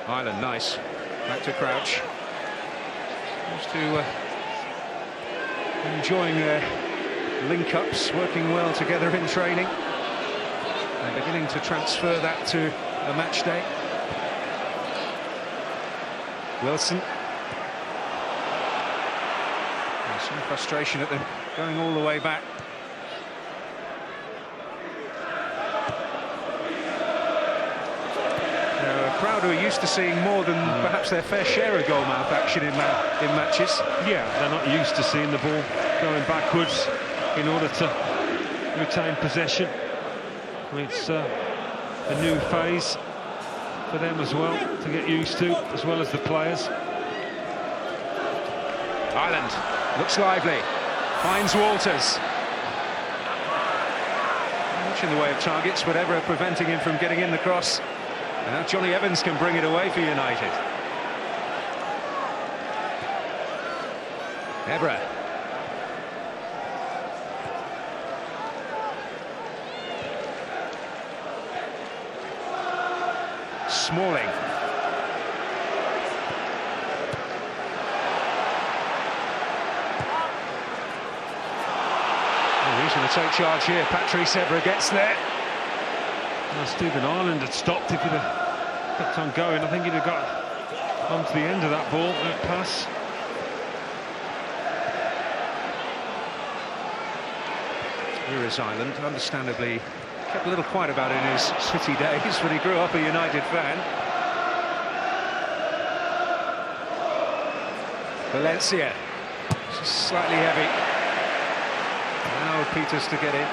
Ireland, nice. Back to Crouch. Just to enjoying their link-ups, working well together in training. And beginning to transfer that to a match day. Wilson. There's some frustration at them going all the way back. They're a crowd who are used to seeing more than perhaps their fair share of goal-mouth action in matches. Yeah, they're not used to seeing the ball going backwards in order to retain possession. It's a new phase for them as well to get used to, as well as the players. Ireland looks lively, finds Walters. Much in the way of targets, but ever preventing him from getting in the cross. And now Johnny Evans can bring it away for United. Ebra. Smalling. Oh, he's going to take charge here. Patrice Evra gets there. Well, Stephen Ireland had stopped if he'd have kept on going. I think he'd have got onto the end of that ball, that pass. Here is Ireland, understandably kept a little quiet about it in his City days when he grew up a United fan. Valencia, just slightly heavy. Now Peters to get in.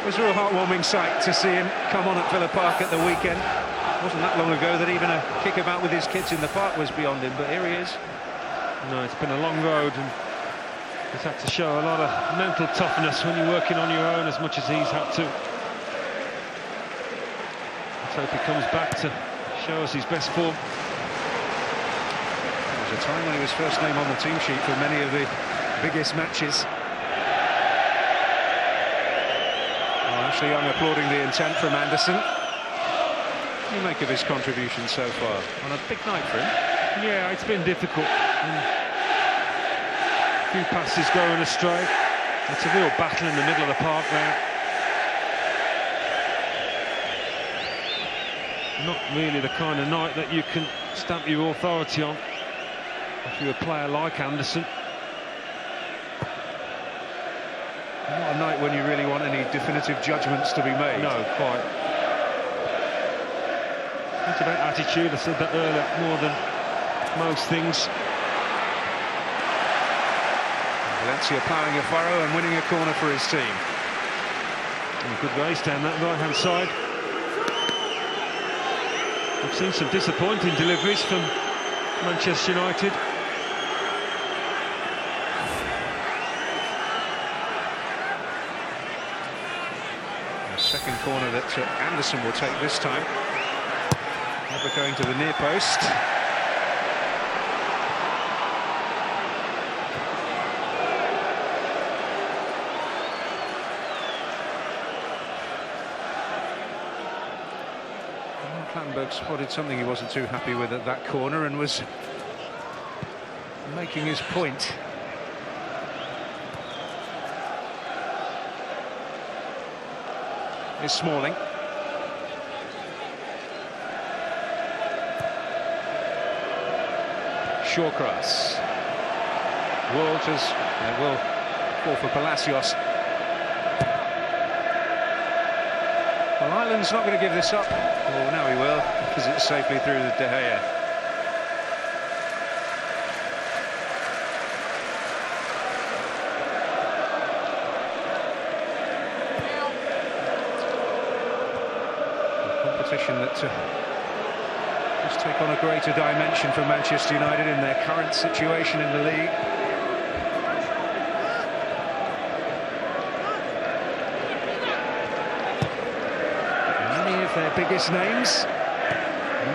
It was a real heartwarming sight to see him come on at Villa Park at the weekend. It wasn't that long ago that even a kickabout with his kids in the park was beyond him, but here he is. No, it's been a long road, and he's had to show a lot of mental toughness when you're working on your own as much as he's had to. Let's hope he comes back to show us his best form. There was a time when he was first name on the team sheet for many of the biggest matches. Ashley Young applauding the intent from Anderson. What do you make of his contribution so far? On a big night for him. Yeah, it's been difficult. A few passes going astray. It's a real battle in the middle of the park now. Not really the kind of night that you can stamp your authority on if you're a player like Anderson. Not a night when you really want any definitive judgments to be made. No, quite. It's about attitude, I said that earlier, more than most things. Valencia ploughing a furrow and winning a corner for his team. And good race down that right-hand side. We've seen some disappointing deliveries from Manchester United. Second corner that Anderson will take this time. Never going to the near post. Klanberg spotted something he wasn't too happy with at that corner and was making his point. Is Smalling. Shawcross. Walters will fall for Palacios. Well, Ireland's not going to give this up. Well, now he will, because it's safely through the De Gea. That just take on a greater dimension for Manchester United in their current situation in the league. Many of their biggest names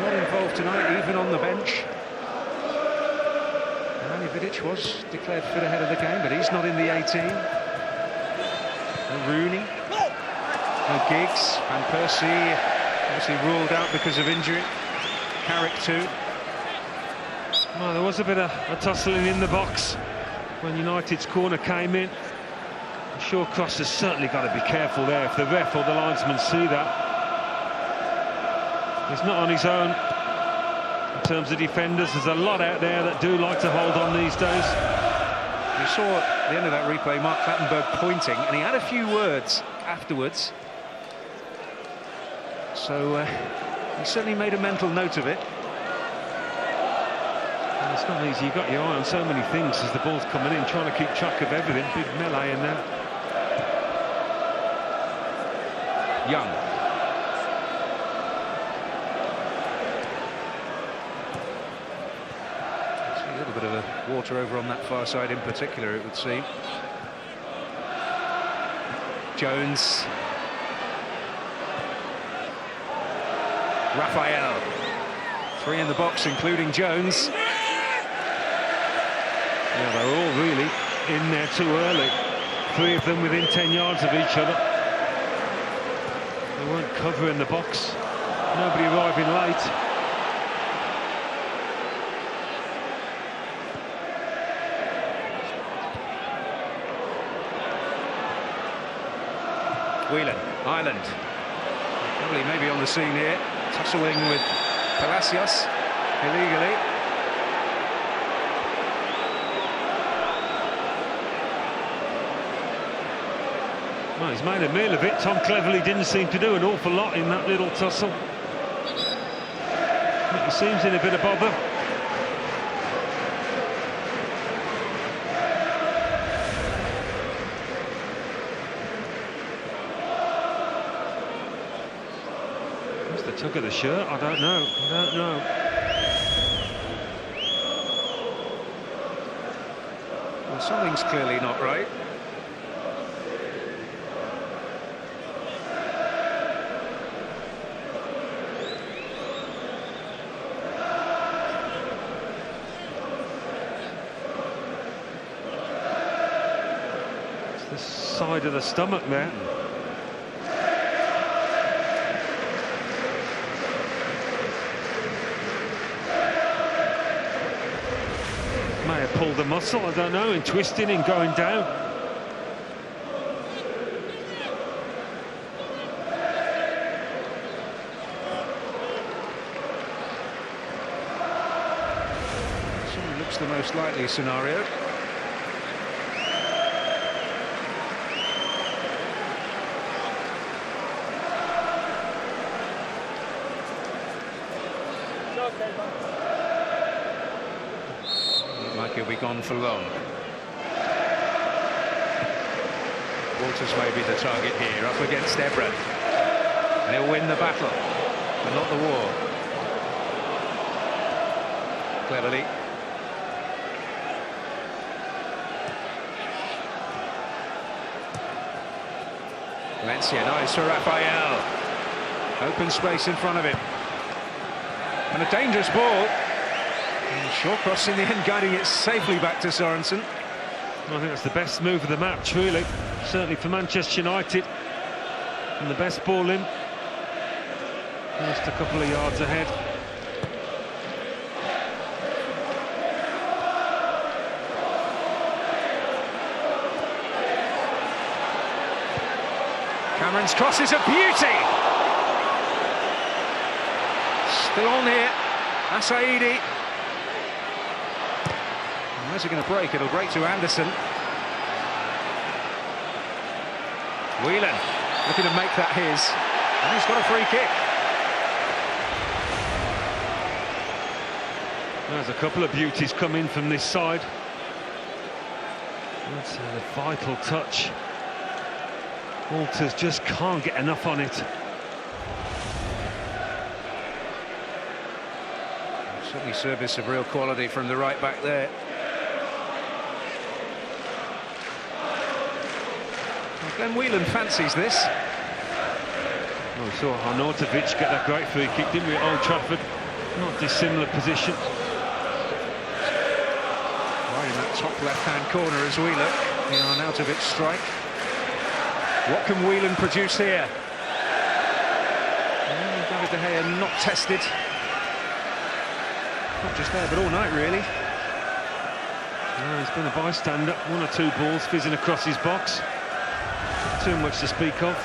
not involved tonight, even on the bench. Vidic was declared fit ahead of the game, but he's not in the 18. No Rooney, no Giggs, Van Persie obviously ruled out because of injury. Carrick too. Well, there was a bit of a tussling in the box when United's corner came in. Shawcross has certainly got to be careful there if the ref or the linesman see that. He's not on his own in terms of defenders. There's a lot out there that do like to hold on these days. You saw at the end of that replay Mark Clattenburg pointing, and he had a few words afterwards. So he certainly made a mental note of it. And it's not easy. You've got your eye on so many things as the ball's coming in, trying to keep track of everything. Big melee in there. Young. water over on that far side in particular, it would seem. Jones. Raphael. 3 in the box, including Jones. Yeah, they're all really in there too early. 3 of them within 10 yards of each other. They weren't covering the box. Nobody arriving late. Whelan, Ireland. Probably maybe on the scene here. Tussling with Palacios illegally. Well, he's made a meal of it. Tom Cleverley didn't seem to do an awful lot in that little tussle. He seems in a bit of bother. What's the tug of the shirt? I don't know. I don't know. Well, something's clearly not right. Side of the stomach there. May have pulled the muscle, I don't know, in twisting and going down. Certainly looks the most likely scenario. Like he'll be gone for long. Walters may be the target here, up against Ebron. And he'll win the battle, but not the war. Cleverly. Valencia, nice for Raphael. Open space in front of him. And a dangerous ball. And Shawcross in the end guiding it safely back to Sorensen. I think that's the best move of the match, really. Certainly for Manchester United. And the best ball in. Just a couple of yards ahead. Cameron's cross is a beauty. Still on here. Asaidi. Where's it going to break? It'll break to Anderson. Whelan looking to make that his. And he's got a free kick. There's a couple of beauties coming from this side. That's a vital touch. Walters just can't get enough on it. Certainly service of real quality from the right back there. Well, Glenn Whelan fancies this. Oh, we saw Arnautovic get that great free kick, didn't we, at Old Trafford? Not dissimilar position. Right in that top left-hand corner as Whelan. The Arnautovic strike. What can Whelan produce here? David De Gea not tested. Not just there, but all night, really. No, he's been a bystander. 1 or 2 balls fizzing across his box. Not too much to speak of.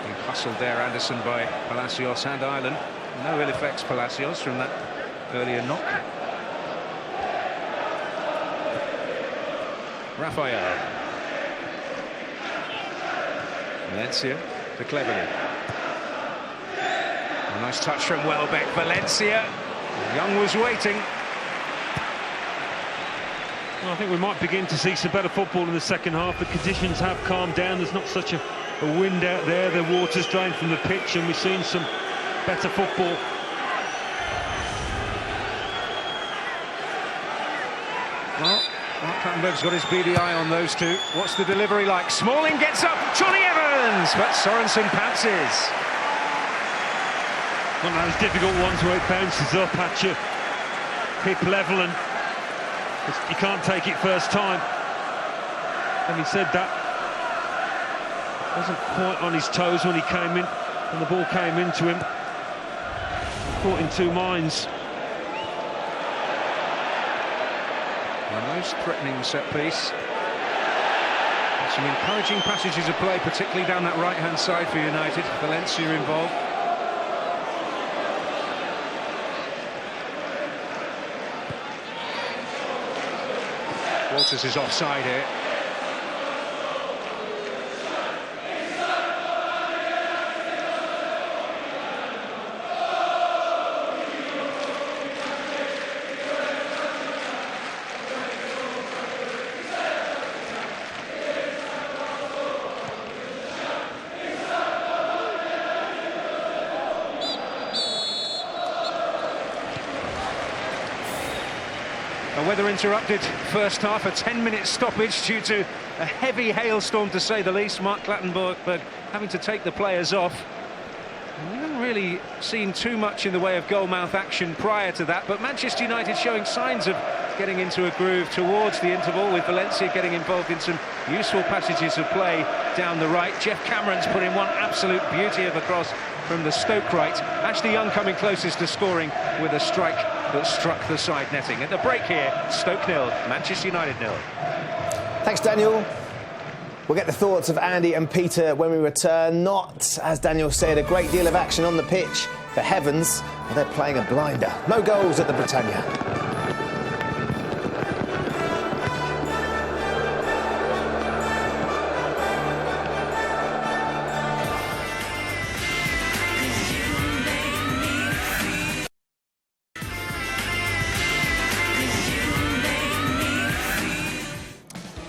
Being hustled there, Anderson, by Palacios and Ireland. No ill effects, Palacios, from that earlier knock. Raphael. Valencia to Cleverley. A nice touch from Welbeck. Valencia. Young was waiting. Well, I think we might begin to see some better football in the second half. The conditions have calmed down. There's not such a wind out there. The water's drained from the pitch, and we've seen some better football. Well, Mark Clattenburg's got his beady eye on those two. What's the delivery like? Smalling gets up, Johnny Evans, but Sorensen pounces. One of those difficult ones where it bounces up at you, hip level, and you can't take it first time. Having said that, wasn't quite on his toes when he came in, and the ball came into him. Caught in two minds. A most threatening set piece. Some encouraging passages of play, particularly down that right-hand side for United. Valencia involved. Walters is offside here. A weather-interrupted first half, a 10-minute stoppage due to a heavy hailstorm, to say the least. Mark Clattenburg having to take the players off. And we haven't really seen too much in the way of goalmouth action prior to that, but Manchester United showing signs of getting into a groove towards the interval, with Valencia getting involved in some useful passages of play down the right. Jeff Cameron's put in one absolute beauty of a cross from the Stoke right. Ashley Young coming closest to scoring with a strike that struck the side netting. At the break here, Stoke 0, Manchester United 0. Thanks, Daniel. We'll get the thoughts of Andy and Peter when we return. Not, as Daniel said, a great deal of action on the pitch. The Heavens, well, they're playing a blinder. No goals at the Britannia.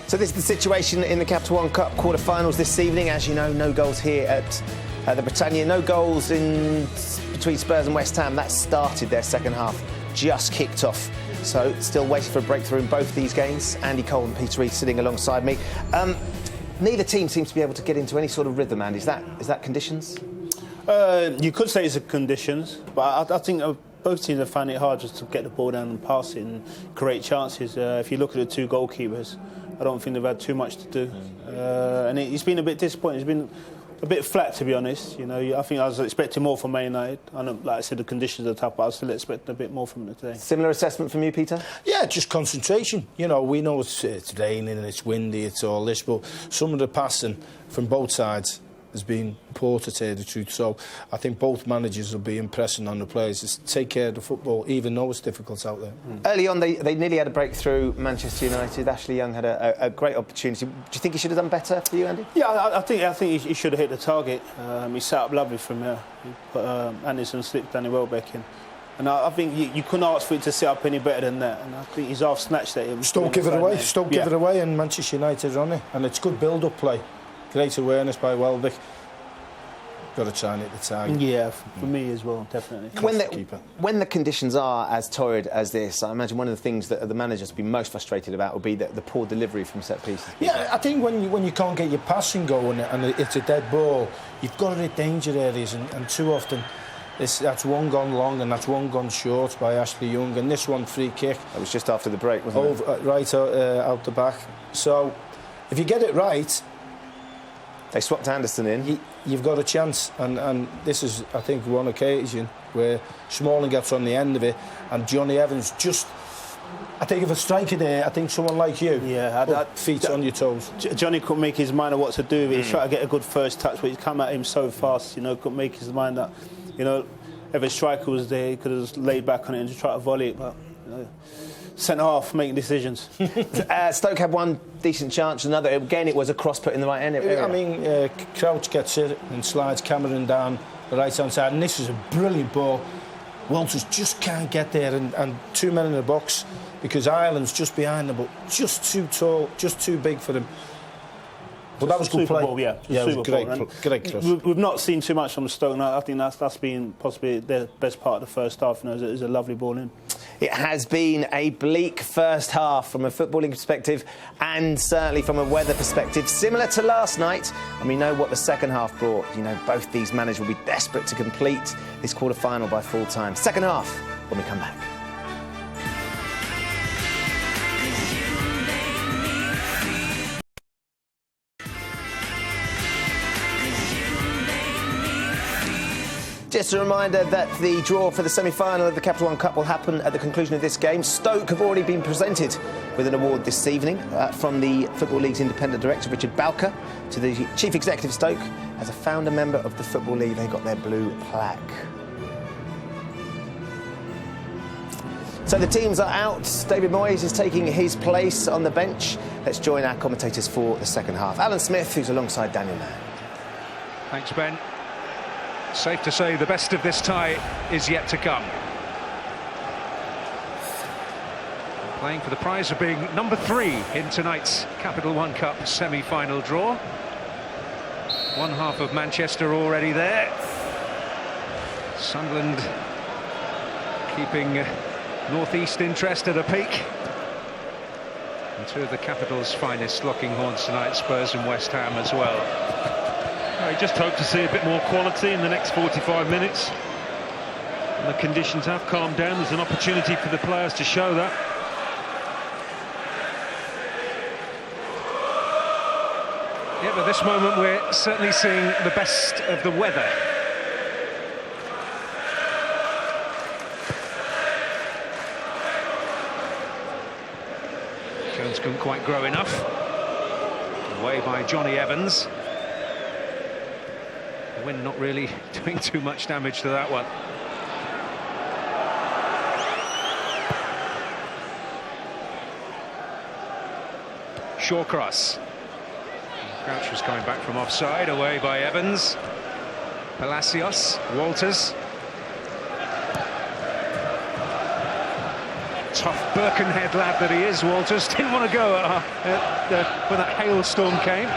So this is the situation in the Capital One Cup quarter-finals this evening. As you know, no goals here at the Britannia. No goals in between Spurs and West Ham. That started their second half, just kicked off. So still waiting for a breakthrough in both these games. Andy Cole and Peter Reid sitting alongside me. Neither team seems to be able to get into any sort of rhythm, Andy. Is that conditions? You could say it's conditions, but I think both teams are finding it hard just to get the ball down and pass it and create chances. If you look at the two goalkeepers, I don't think they've had too much to do. And it's been a bit disappointing. It's been a bit flat, to be honest. You know, I think I was expecting more from Man United. I know, like I said, the conditions are tough, but I was still expecting a bit more from them today. Similar assessment from you, Peter? Yeah, just concentration. You know, we know it's raining and it's windy, it's all this, but some of the passing from both sides has been poor, to tell you the truth. So I think both managers will be impressing on the players to take care of the football, even though it's difficult out there. Early on, they nearly had a breakthrough. Manchester United. Ashley Young had a great opportunity. Do you think he should have done better for you, Andy? Yeah, I think he should have hit the target. He set up lovely from there. He put Anderson slipped Danny Welbeck in. And I think you couldn't ask for it to set up any better than that. And I think he's half snatched at him. Stoke give it away. Stoke give it away, and Manchester United are on it. And it's good build-up play. Great awareness by Welbeck. Got to try and hit the target. Yeah, for me as well, definitely. When the conditions are as torrid as this, I imagine one of the things that the managers will be most frustrated about will be the poor delivery from set pieces. Yeah, I think when you can't get your passing going and it's a dead ball, you've got to hit danger areas, and too often that's one gone long and that's one gone short by Ashley Young, and this one free kick. That was just after the break, wasn't it? Right out the back. So if you get it right, they swapped Anderson in. You've got a chance, and this is, I think, one occasion where Smalling gets on the end of it, and Johnny Evans just. I think if a striker there, I think someone like you, feet on your toes. Johnny couldn't make his mind of what to do. He tried to get a good first touch, but he's come at him so fast. You know, couldn't make his mind that. You know, if a striker was there, he could have just laid back on it and just tried to volley it, but. You know, centre half making decisions. Stoke had one decent chance, another. Again, it was a cross put in the right end. I mean, Crouch gets it and slides Cameron down the right hand side, and this is a brilliant ball. Walters just can't get there, and 2 men in the box because Ireland's just behind them, but just too tall, just too big for him. But that was good play. Ball, yeah, it was great cross. We've not seen too much from Stoke. I think that's been possibly their best part of the first half. You know, it was a lovely ball in. It has been a bleak first half from a footballing perspective and certainly from a weather perspective, similar to last night. And we know what the second half brought. You know, both these managers will be desperate to complete this quarter-final by full time. Second half when we come back. Just a reminder that the draw for the semi-final of the Capital One Cup will happen at the conclusion of this game. Stoke have already been presented with an award this evening from the Football League's independent director, Richard Balker, to the Chief Executive Stoke. As a founder member of the Football League, they got their blue plaque. So the teams are out. David Moyes is taking his place on the bench. Let's join our commentators for the second half. Alan Smith, who's alongside Daniel Mann. Thanks, Ben. Safe to say the best of this tie is yet to come. Playing for the prize of being number 3 in tonight's Capital One Cup semi-final draw. One half of Manchester already there. Sunderland keeping North-East interest at a peak. And 2 of the capital's finest locking horns tonight, Spurs and West Ham as well. I just hope to see a bit more quality in the next 45 minutes. And the conditions have calmed down. There's an opportunity for the players to show that. Yeah, but this moment we're certainly seeing the best of the weather. Jones couldn't quite grow enough. Away by Johnny Evans. The wind not really doing too much damage to that one. Shawcross. Crouch was coming back from offside, away by Evans. Palacios, Walters. Tough Birkenhead lad that he is, Walters. Didn't want to go when that hailstorm came.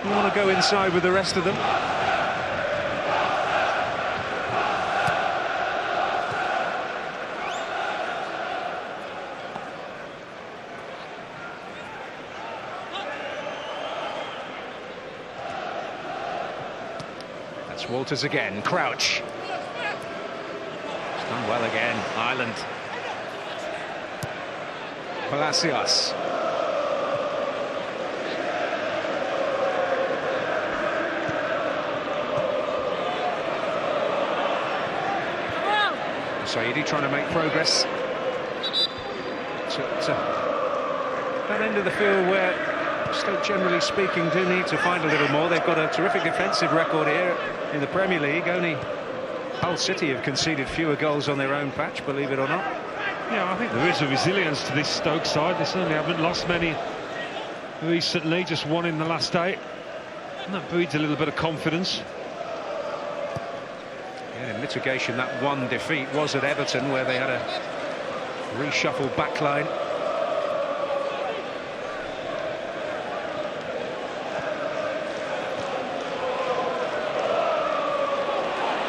Didn't want to go inside with the rest of them. Walters again, Crouch. It's done well again, Ireland. Palacios. Saidi trying to make progress. That end of the field where Stoke, generally speaking, do need to find a little more. They've got a terrific defensive record here in the Premier League. Only Hull City have conceded fewer goals on their own patch, believe it or not. Yeah, I think there is a resilience to this Stoke side. They certainly haven't lost many recently, just one in the last 8. And that breeds a little bit of confidence. Yeah, in mitigation, that one defeat was at Everton, where they had a reshuffled backline.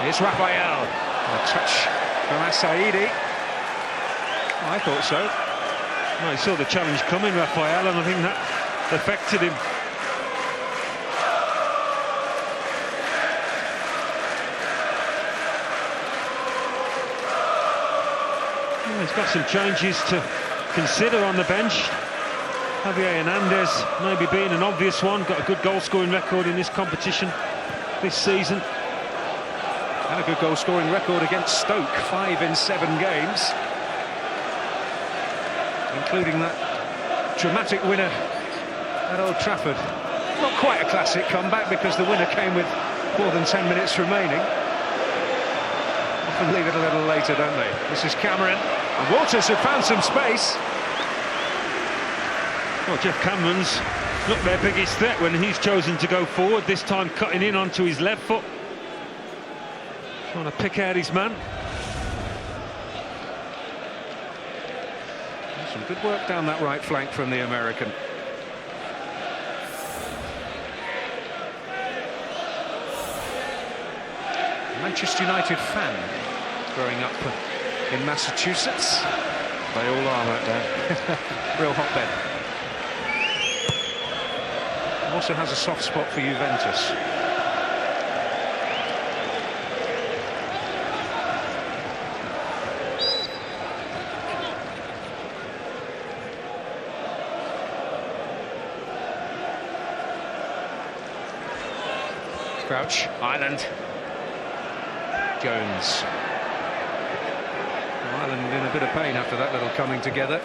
Here's Raphael. A touch from Saidi. I thought so. Well, he saw the challenge coming, Raphael, and I think that affected him. Well, he's got some changes to consider on the bench. Javier Hernandez maybe being an obvious one. Got a good goal-scoring record in this competition this season. And a good goal-scoring record against Stoke, 5 in 7 games, including that dramatic winner at Old Trafford. Not quite a classic comeback because the winner came with more than 10 minutes remaining. Often leave it a little later, don't they? This is Cameron, and Walters have found some space. Well, Jeff Cameron's not their biggest threat when he's chosen to go forward, this time cutting in onto his left foot. Trying to pick out his man. Some good work down that right flank from the American. Manchester United fan growing up in Massachusetts. They all are right there. Real hotbed. Also has a soft spot for Juventus. Crouch, Ireland. Jones. Ireland in a bit of pain after that little coming together.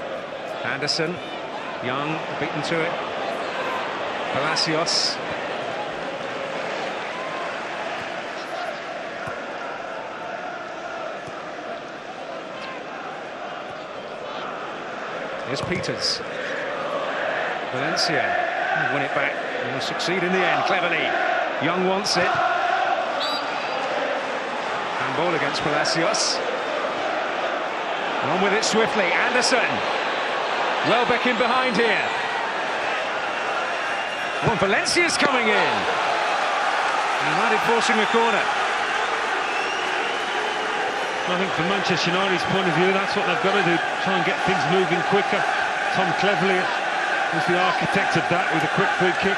Anderson, Young, beaten to it. Palacios. Here's Peters. Valencia win it back. Will succeed in the end cleverly. Young wants it. Ball against Palacios. On with it swiftly. Anderson. Welbeck in behind here. Well, Valencia's coming in. United forcing a corner. I think from Manchester United's point of view, that's what they've got to do. Try and get things moving quicker. Tom Cleverley was the architect of that with a quick free kick.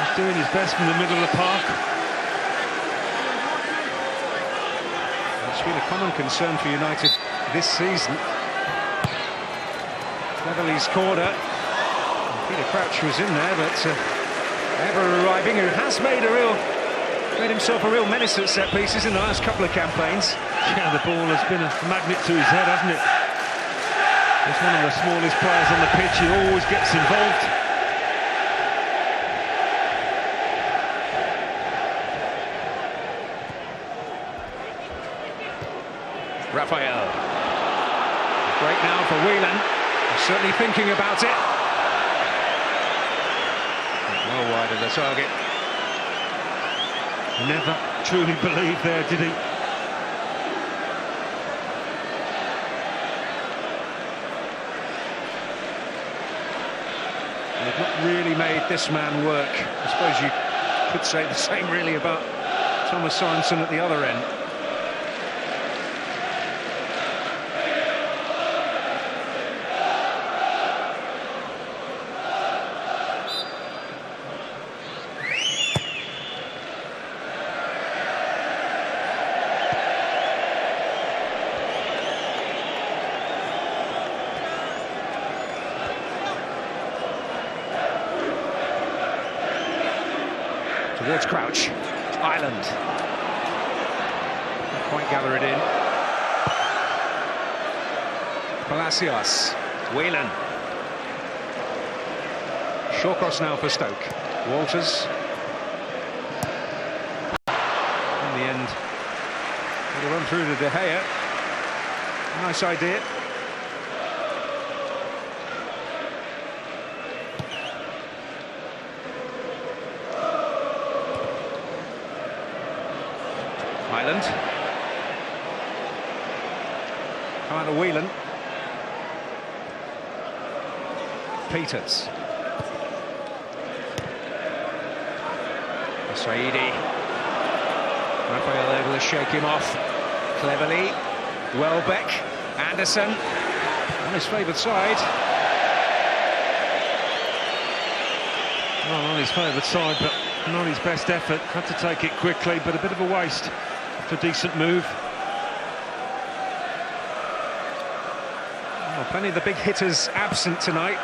He's doing his best from the middle of the park. It's been a common concern for United this season. Cleverley's corner. Peter Crouch was in there, but ever arriving, who has made himself a real menace at set pieces in the last couple of campaigns. Yeah, the ball has been a magnet to his head, hasn't it? He's one of the smallest players on the pitch. He always gets involved. Raphael. Great now for Whelan. He's certainly thinking about it. Well wide of the target. Never truly believed there, did he? They've not really made this man work. I suppose you could say the same really about Thomas Sorensen at the other end. Towards Crouch. Ireland. Can't quite gather it in. Palacios. Whelan. Short cross now for Stoke. Walters. In the end, going to run through to De Gea. Nice idea. Ireland. Come out of Whelan. Peters. Saidi. Raphael able to shake him off. Cleverly. Welbeck. Anderson. On his favoured side. Well, on his favoured side, but not his best effort. Had to take it quickly, but a bit of a waste. A decent move. Well, plenty of the big hitters absent tonight.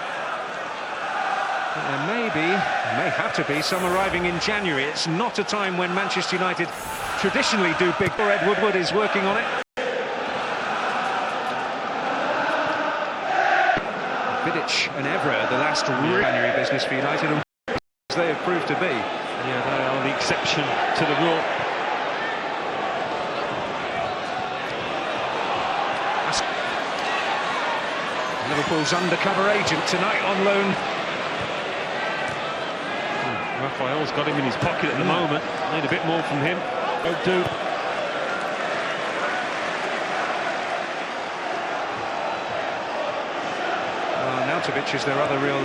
But there may have to be some arriving in January. It's not a time when Manchester United traditionally do big. Ed Woodward is working on it. Vidic and Evra, the last January business for United, and they have proved to be. Yeah, they are the exception to the rule. Liverpool's undercover agent tonight on loan. Raphael's got him in his pocket at the moment. Need a bit more from him. Won't do. Arnautovic is their other real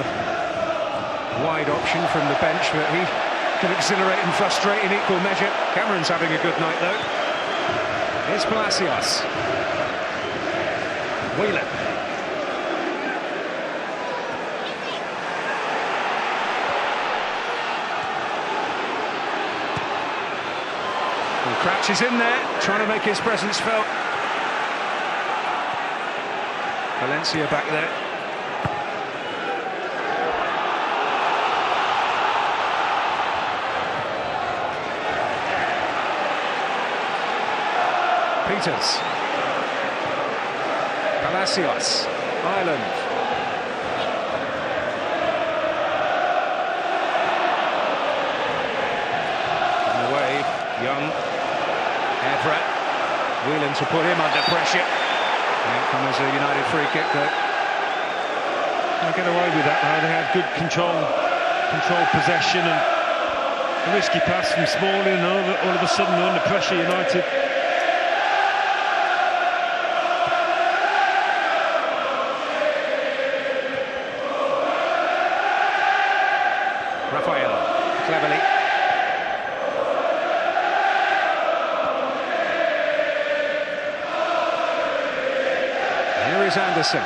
wide option from the bench, but he can exhilarate and frustrate in equal measure. Cameron's having a good night, though. Here's Palacios. Whelan. And Crouch is in there, trying to make his presence felt. Valencia back there. Peters. Palacios. Ireland. On the way, Young. Evra. Whelan to put him under pressure. The outcome is a United free kick, though. They get away with that now. They had good control possession, and a risky pass from Smalling, and all of a sudden they're under pressure, United. Raphael, cleverly. Here is Anderson.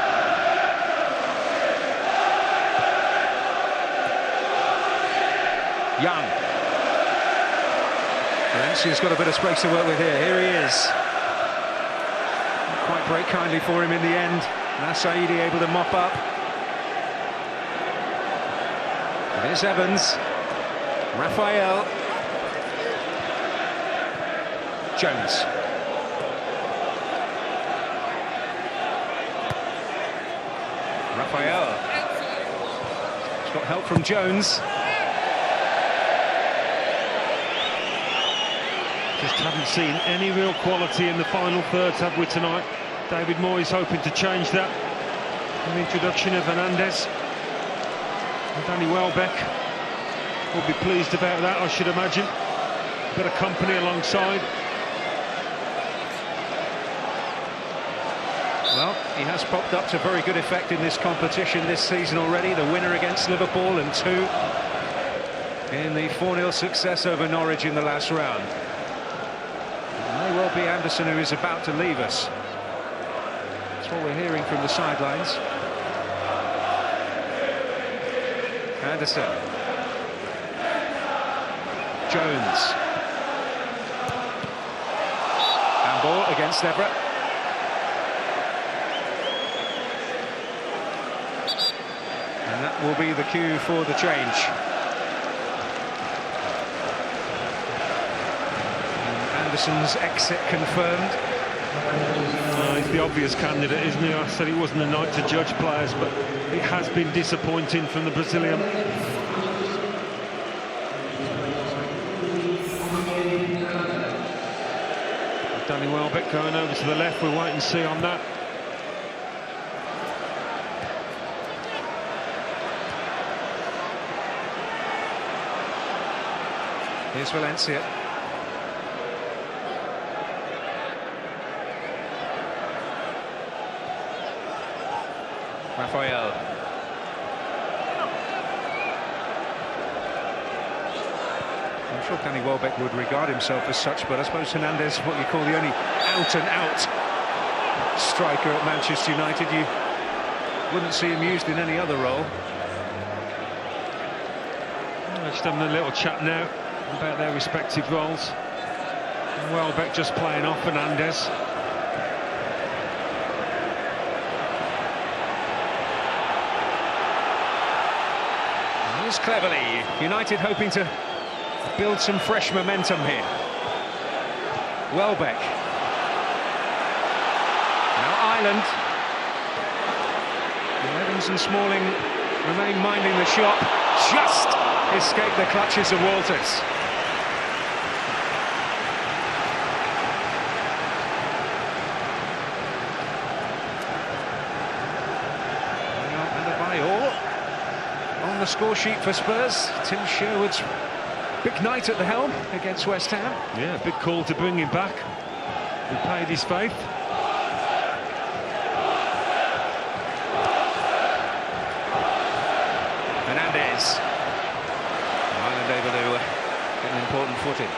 Young. Valencia's got a bit of space to work with here. Here he is. Not quite break kindly for him in the end. Now Saidi able to mop up. Here's Evans. Raphael. Jones. Raphael. He's got help from Jones. Just haven't seen any real quality in the final thirds, have we, tonight? David Moyes hoping to change that. The introduction of Hernandez. And Danny Welbeck will be pleased about that, I should imagine. A bit of company alongside. Well, he has popped up to very good effect in this competition this season already. The winner against Liverpool and 2 in the 4-0 success over Norwich in the last round. It may well be Anderson who is about to leave us. That's what we're hearing from the sidelines. Anderson. Jones. Handball against Evra. And that will be the cue for the change. And Anderson's exit confirmed. He's the obvious candidate, isn't he? I said it wasn't a night to judge players, but it has been disappointing from the Brazilian. Danny Welbeck going over to the left. We'll wait and see on that. Here's Valencia. Raphael. I'm sure Danny Welbeck would regard himself as such, but I suppose Hernandez, what you call the only out-and-out striker at Manchester United. You wouldn't see him used in any other role. Just having a little chat now about their respective roles. Welbeck just playing off Hernandez. Cleverly, United hoping to build some fresh momentum here. Welbeck. Now Ireland. Evans and Smalling remain minding the shot. Just escape the clutches of Walters. The score sheet for Spurs. Tim Sherwood's big night at the helm against West Ham. Yeah, big call to bring him back. He paid his faith. able to get an important footing.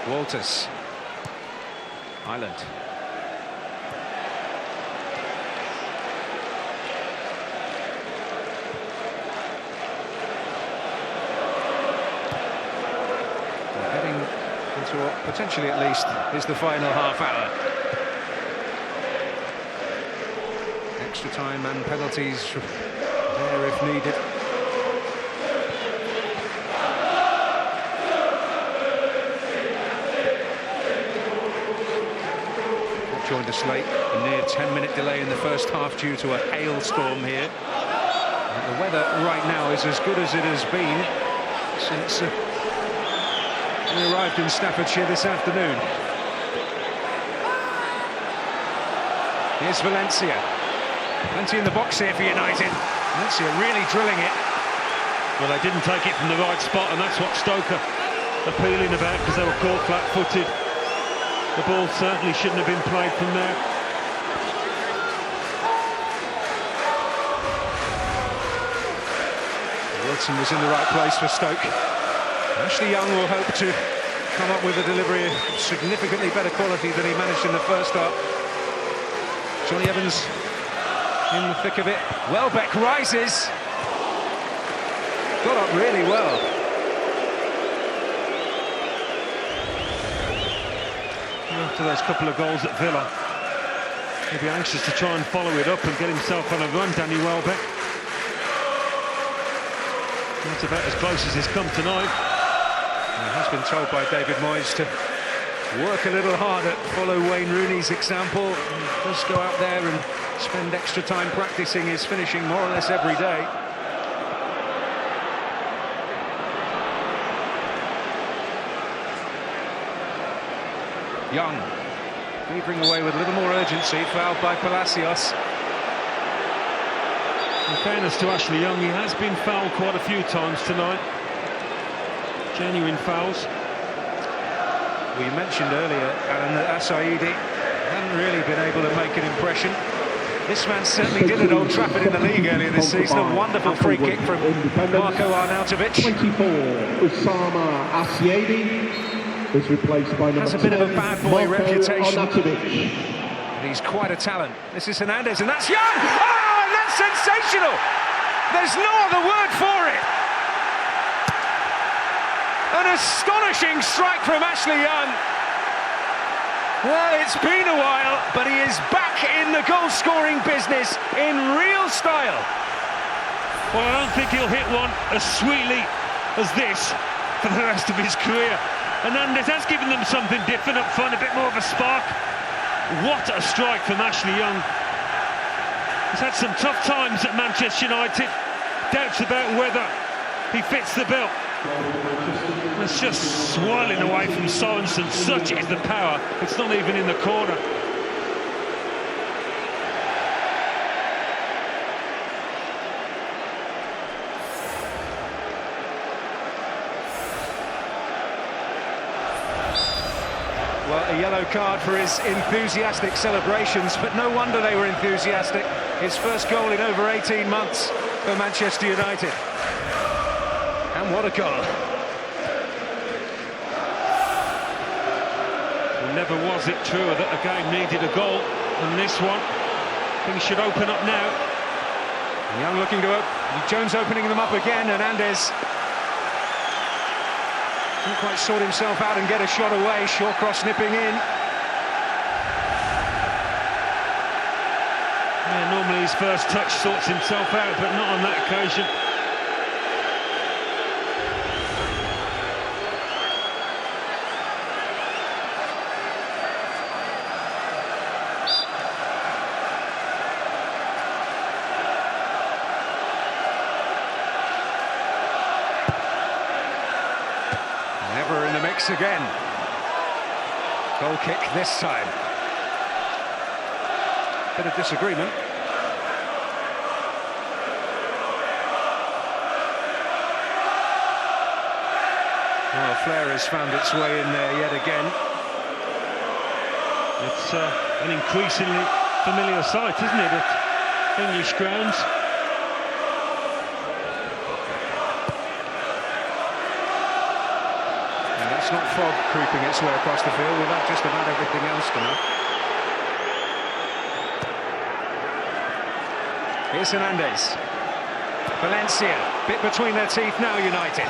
Walters. Ireland. Heading into what potentially at least is the final half hour. Extra time and penalties there if needed. Joined us late, a near 10-minute delay in the first half due to a hailstorm here. And the weather right now is as good as it has been since we arrived in Staffordshire this afternoon. Here's Valencia. Plenty in the box here for United. Valencia really drilling it. Well, they didn't take it from the right spot, and that's what Stoke are appealing about, because they were caught flat-footed. The ball certainly shouldn't have been played from there. Wilson was in the right place for Stoke. Ashley Young will hope to come up with a delivery of significantly better quality than he managed in the first half. Johnny Evans in the thick of it. Welbeck rises. Got up really well. After those couple of goals at Villa, he'll be anxious to try and follow it up and get himself on a run, Danny Welbeck. That's about as close as he's come tonight. He has been told by David Moyes to work a little harder, follow Wayne Rooney's example, and just go out there and spend extra time practicing his finishing more or less every day. Young, beavering away with a little more urgency, fouled by Palacios. In fairness to Ashley Young, he has been fouled quite a few times tonight. Genuine fouls. We mentioned earlier, Alan, that Assaidi hadn't really been able to make an impression. This man certainly did at Old Trafford in the league earlier this season. A wonderful free kick from Marko Arnautovic. 24, Usama Assaidi. Was replaced by number Has a bit of a bad boy reputation. Arnautovic. He's quite a talent. This is Hernandez, and that's Young! Oh, and that's sensational! There's no other word for it. An astonishing strike from Ashley Young. Well, it's been a while, but he is back in the goal-scoring business in real style. Well, I don't think he'll hit one as sweetly as this for the rest of his career. Hernandez has given them something different up front, a bit more of a spark. What a strike from Ashley Young. He's had some tough times at Manchester United. Doubts about whether he fits the bill. It's just swirling away from Sorensen. Such is the power. It's not even in the corner. Well, a yellow card for his enthusiastic celebrations, but no wonder they were enthusiastic. His first goal in over 18 months for Manchester United. And what a goal. Never was it truer that a game needed a goal than this one. Things should open up now. Young looking to Jones opening them up again. Hernandez didn't quite sort himself out and get a shot away. Shawcross nipping in. Yeah, normally his first touch sorts himself out, but not on that occasion. Never in the mix again. Goal kick this time. Bit of disagreement. Well, Flair has found its way in there yet again. It's an increasingly familiar sight, isn't it, at English grounds? It's not fog creeping its way across the field. We've had just about everything else tonight. Here's Hernandez. Valencia, bit between their teeth now, United.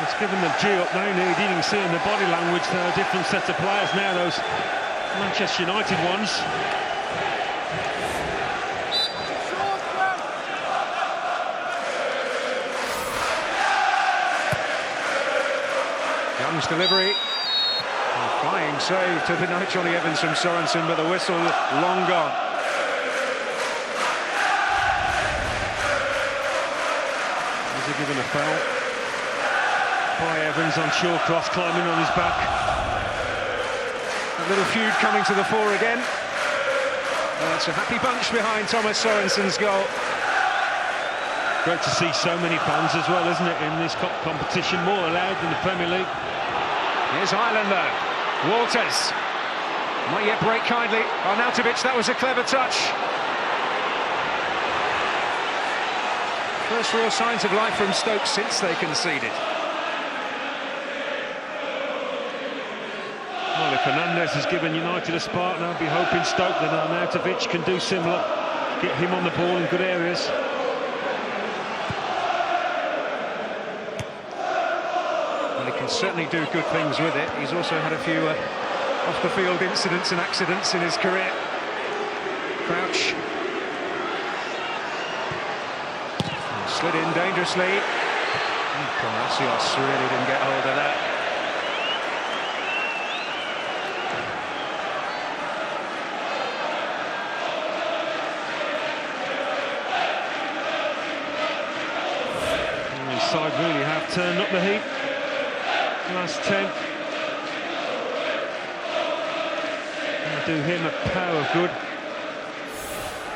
It's given them G up now. You can see in the body language there are different sets of players now, those Manchester United ones. Young's delivery. Flying save to deny Johnny Evans from Sorensen, but the whistle long gone. Is he given a foul? By Evans on Shawcross climbing on his back. A little feud coming to the fore again. It's a happy bunch behind Thomas Sorensen's goal. Great to see so many fans as well, isn't it, in this competition, more allowed than the Premier League. Here's Ireland though. Walters might yet break kindly. Arnautovic, that was a clever touch. First real signs of life from Stoke since they conceded. Well, if Hernandez has given United a spark now, I'll be hoping Stoke that Arnautovic can do similar. Get him on the ball in good areas. Well, he can certainly do good things with it. He's also had a few off-the-field incidents and accidents in his career. Crouch. Slid in dangerously. Palacios really didn't get hold of that. His side really have turned up the heat. Last 10. Gonna do him a power of good.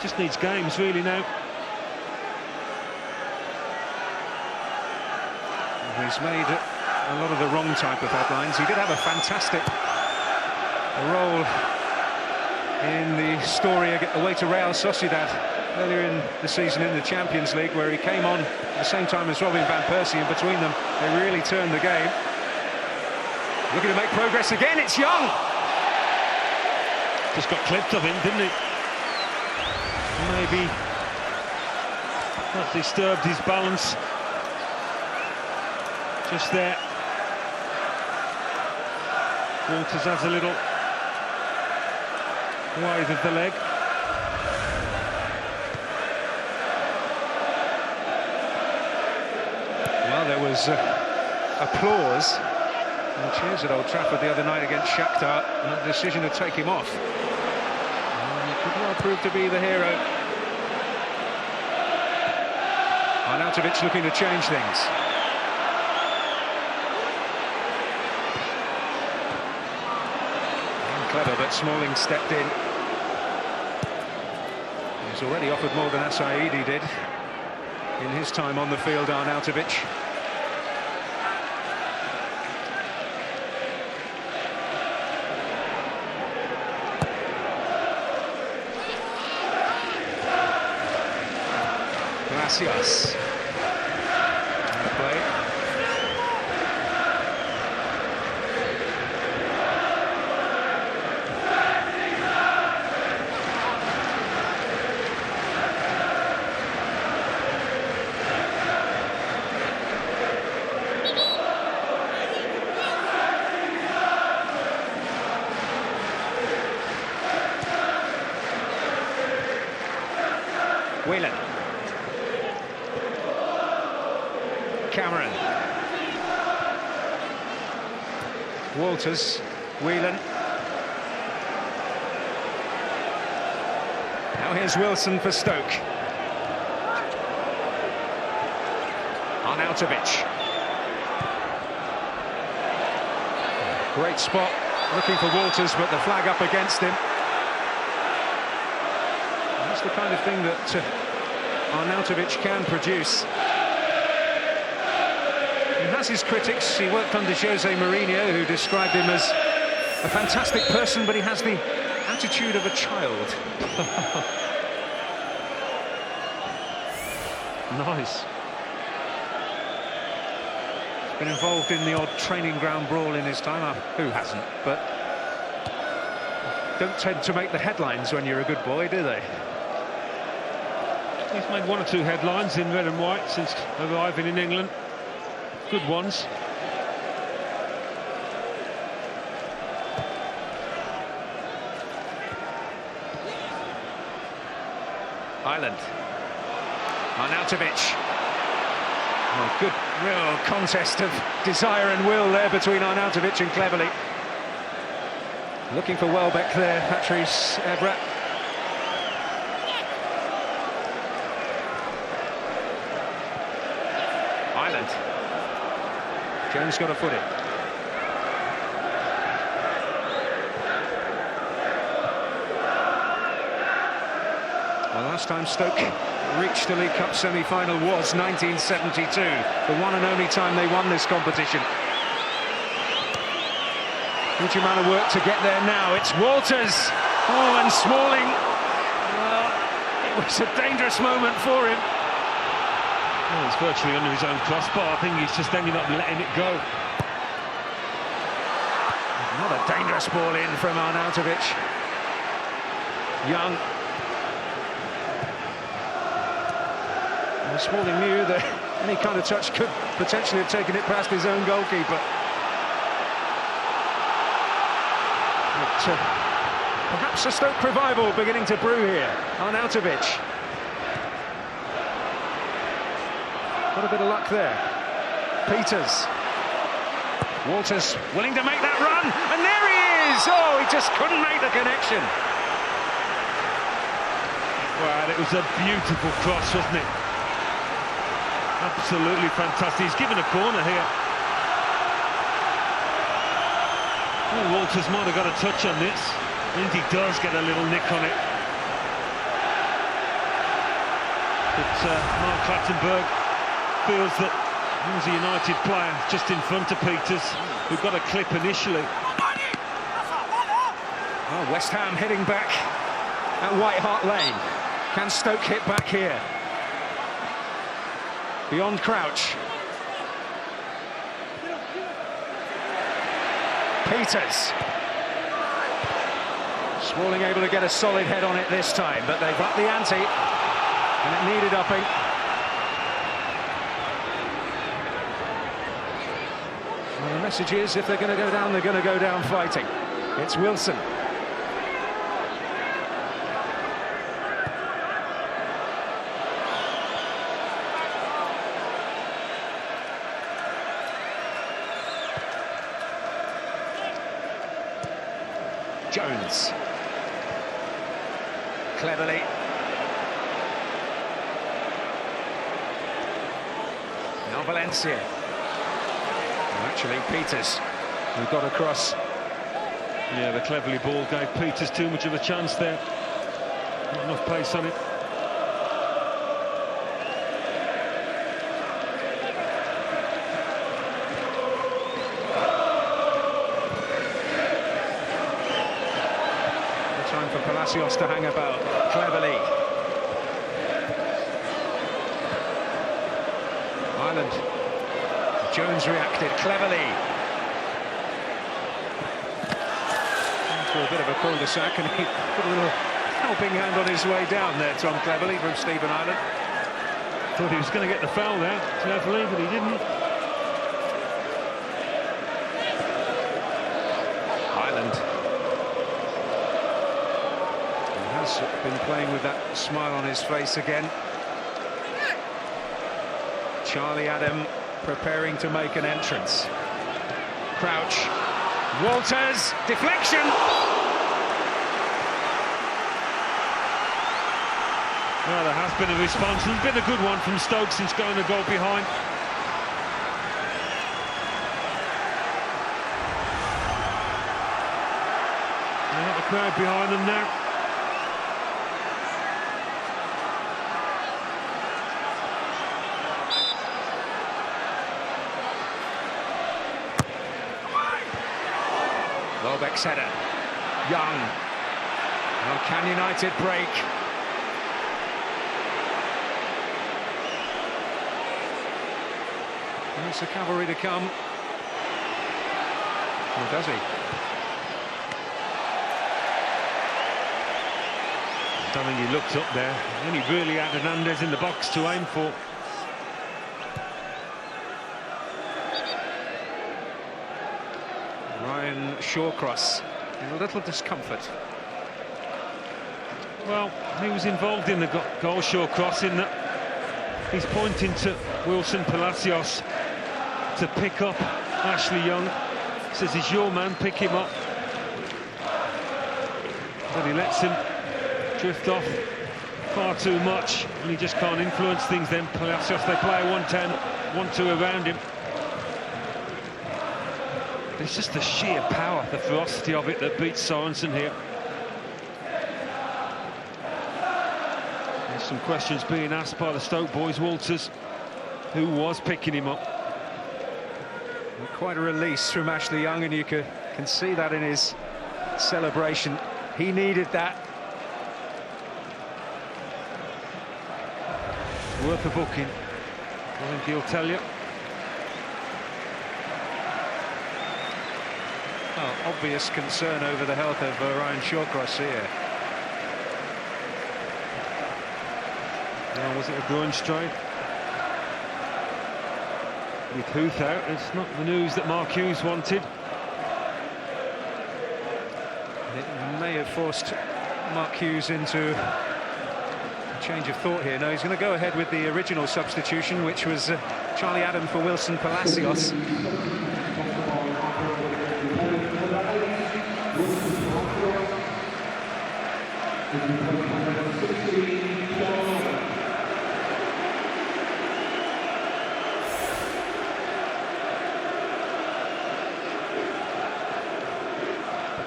Just needs games really now. He's made a lot of the wrong type of headlines. He did have a fantastic role in the story away to Real Sociedad earlier in the season in the Champions League, where he came on at the same time as Robin van Persie, and between them they really turned the game. Looking to make progress again, it's Young! Just got clipped of him, didn't it? Maybe that disturbed his balance. Just there. Walters has a little wave of the leg. Well, there was applause and cheers at Old Trafford the other night against Shakhtar, and the decision to take him off. And he could well prove to be the hero. Arnautovic looking to change things. Clever, but Smalling stepped in. He's already offered more than Assaidi did in his time on the field, Arnautovic. Palacios. Play. Whelan. Cameron. Walters. Whelan. Now here's Wilson for Stoke. Arnautovic. Great spot. Looking for Walters, but the flag up against him. That's the kind of thing that Arnautovic can produce. He has his critics. He worked under Jose Mourinho, who described him as a fantastic person, but he has the attitude of a child. Nice. Been involved in the odd training ground brawl in his time. Who hasn't? But don't tend to make the headlines when you're a good boy, do they? He's made 1 or 2 headlines in red and white since arriving in England. Good ones. Ireland. Arnautovic. Oh, good, real contest of desire and will there between Arnautovic and Cleverley. Looking for Welbeck there, Patrice Evra. Ireland. Jones got a foot in. The last time Stoke reached a League Cup semi-final was 1972, the one and only time they won this competition. Huge amount of work to get there now. It's Walters. Oh, and Smalling. Well, it was a dangerous moment for him. Well, it's virtually under his own crossbar. I think he's just ending up letting it go. Another dangerous ball in from Arnautovic. Young. And Smalling knew that any kind of touch could potentially have taken it past his own goalkeeper. But, perhaps a Stoke revival beginning to brew here. Arnautovic. Got a bit of luck there. Peters. Walters willing to make that run, and there he is! Oh, he just couldn't make the connection. Wow, it was a beautiful cross, wasn't it? Absolutely fantastic. He's given a corner here. Well, Walters might have got a touch on this. I think he does get a little nick on it. But Mark Clattenburg feels that he was a United player just in front of Peters, who got a clip initially. Oh, West Ham heading back at White Hart Lane. Can Stoke hit back here? Beyond Crouch. Peters. Smalling able to get a solid head on it this time, but they've upped the ante, and it needed upping. Well, the message is, if they're going to go down, they're going to go down fighting. It's Wilson. Jones. Cleverly. Now Valencia. Actually, Peters, who got across. Yeah, the Cleverly ball gave Peters too much of a chance there. Not enough pace on it. Time for Palacios to hang about. Cleverly. Ireland. Jones reacted cleverly. Through a bit of a cul-de-sac, and he put a little helping hand on his way down there, Tom Cleverly, from Stephen Ireland. Thought he was going to get the foul there, Cleverly, but he didn't. Ireland. He has been playing with that smile on his face again. Charlie Adam preparing to make an entrance. Crouch. Walters. Deflection. Well, there has been a response. There's been a good one from Stoke since going a goal behind. They've got the crowd behind them now. Welbeck's header. Young. Well, can United break? Wants the cavalry to come. Or does he? I don't think he looked up there. He only really had Hernandez in the box to aim for. Ryan Shawcross in a little discomfort. Well, he was involved in the goal, Shawcross, in that he's pointing to Wilson Palacios to pick up Ashley Young. Says he's your man, pick him up. But he lets him drift off far too much, and he just can't influence things. Then Palacios, they play a 1-10, 1-2 around him. But it's just the sheer power, the ferocity of it that beats Sorensen here. There's some questions being asked by the Stoke boys. Walters, who was picking him up. Quite a release from Ashley Young, and you can see that in his celebration. He needed that. Worth a booking, I think he'll tell you. Well, obvious concern over the health of Ryan Shawcross here. Now, was it a groin strain? With Huth out, it's not the news that Mark Hughes wanted. It may have forced Mark Hughes into a change of thought here. No, he's going to go ahead with the original substitution, which was Charlie Adam for Wilson Palacios.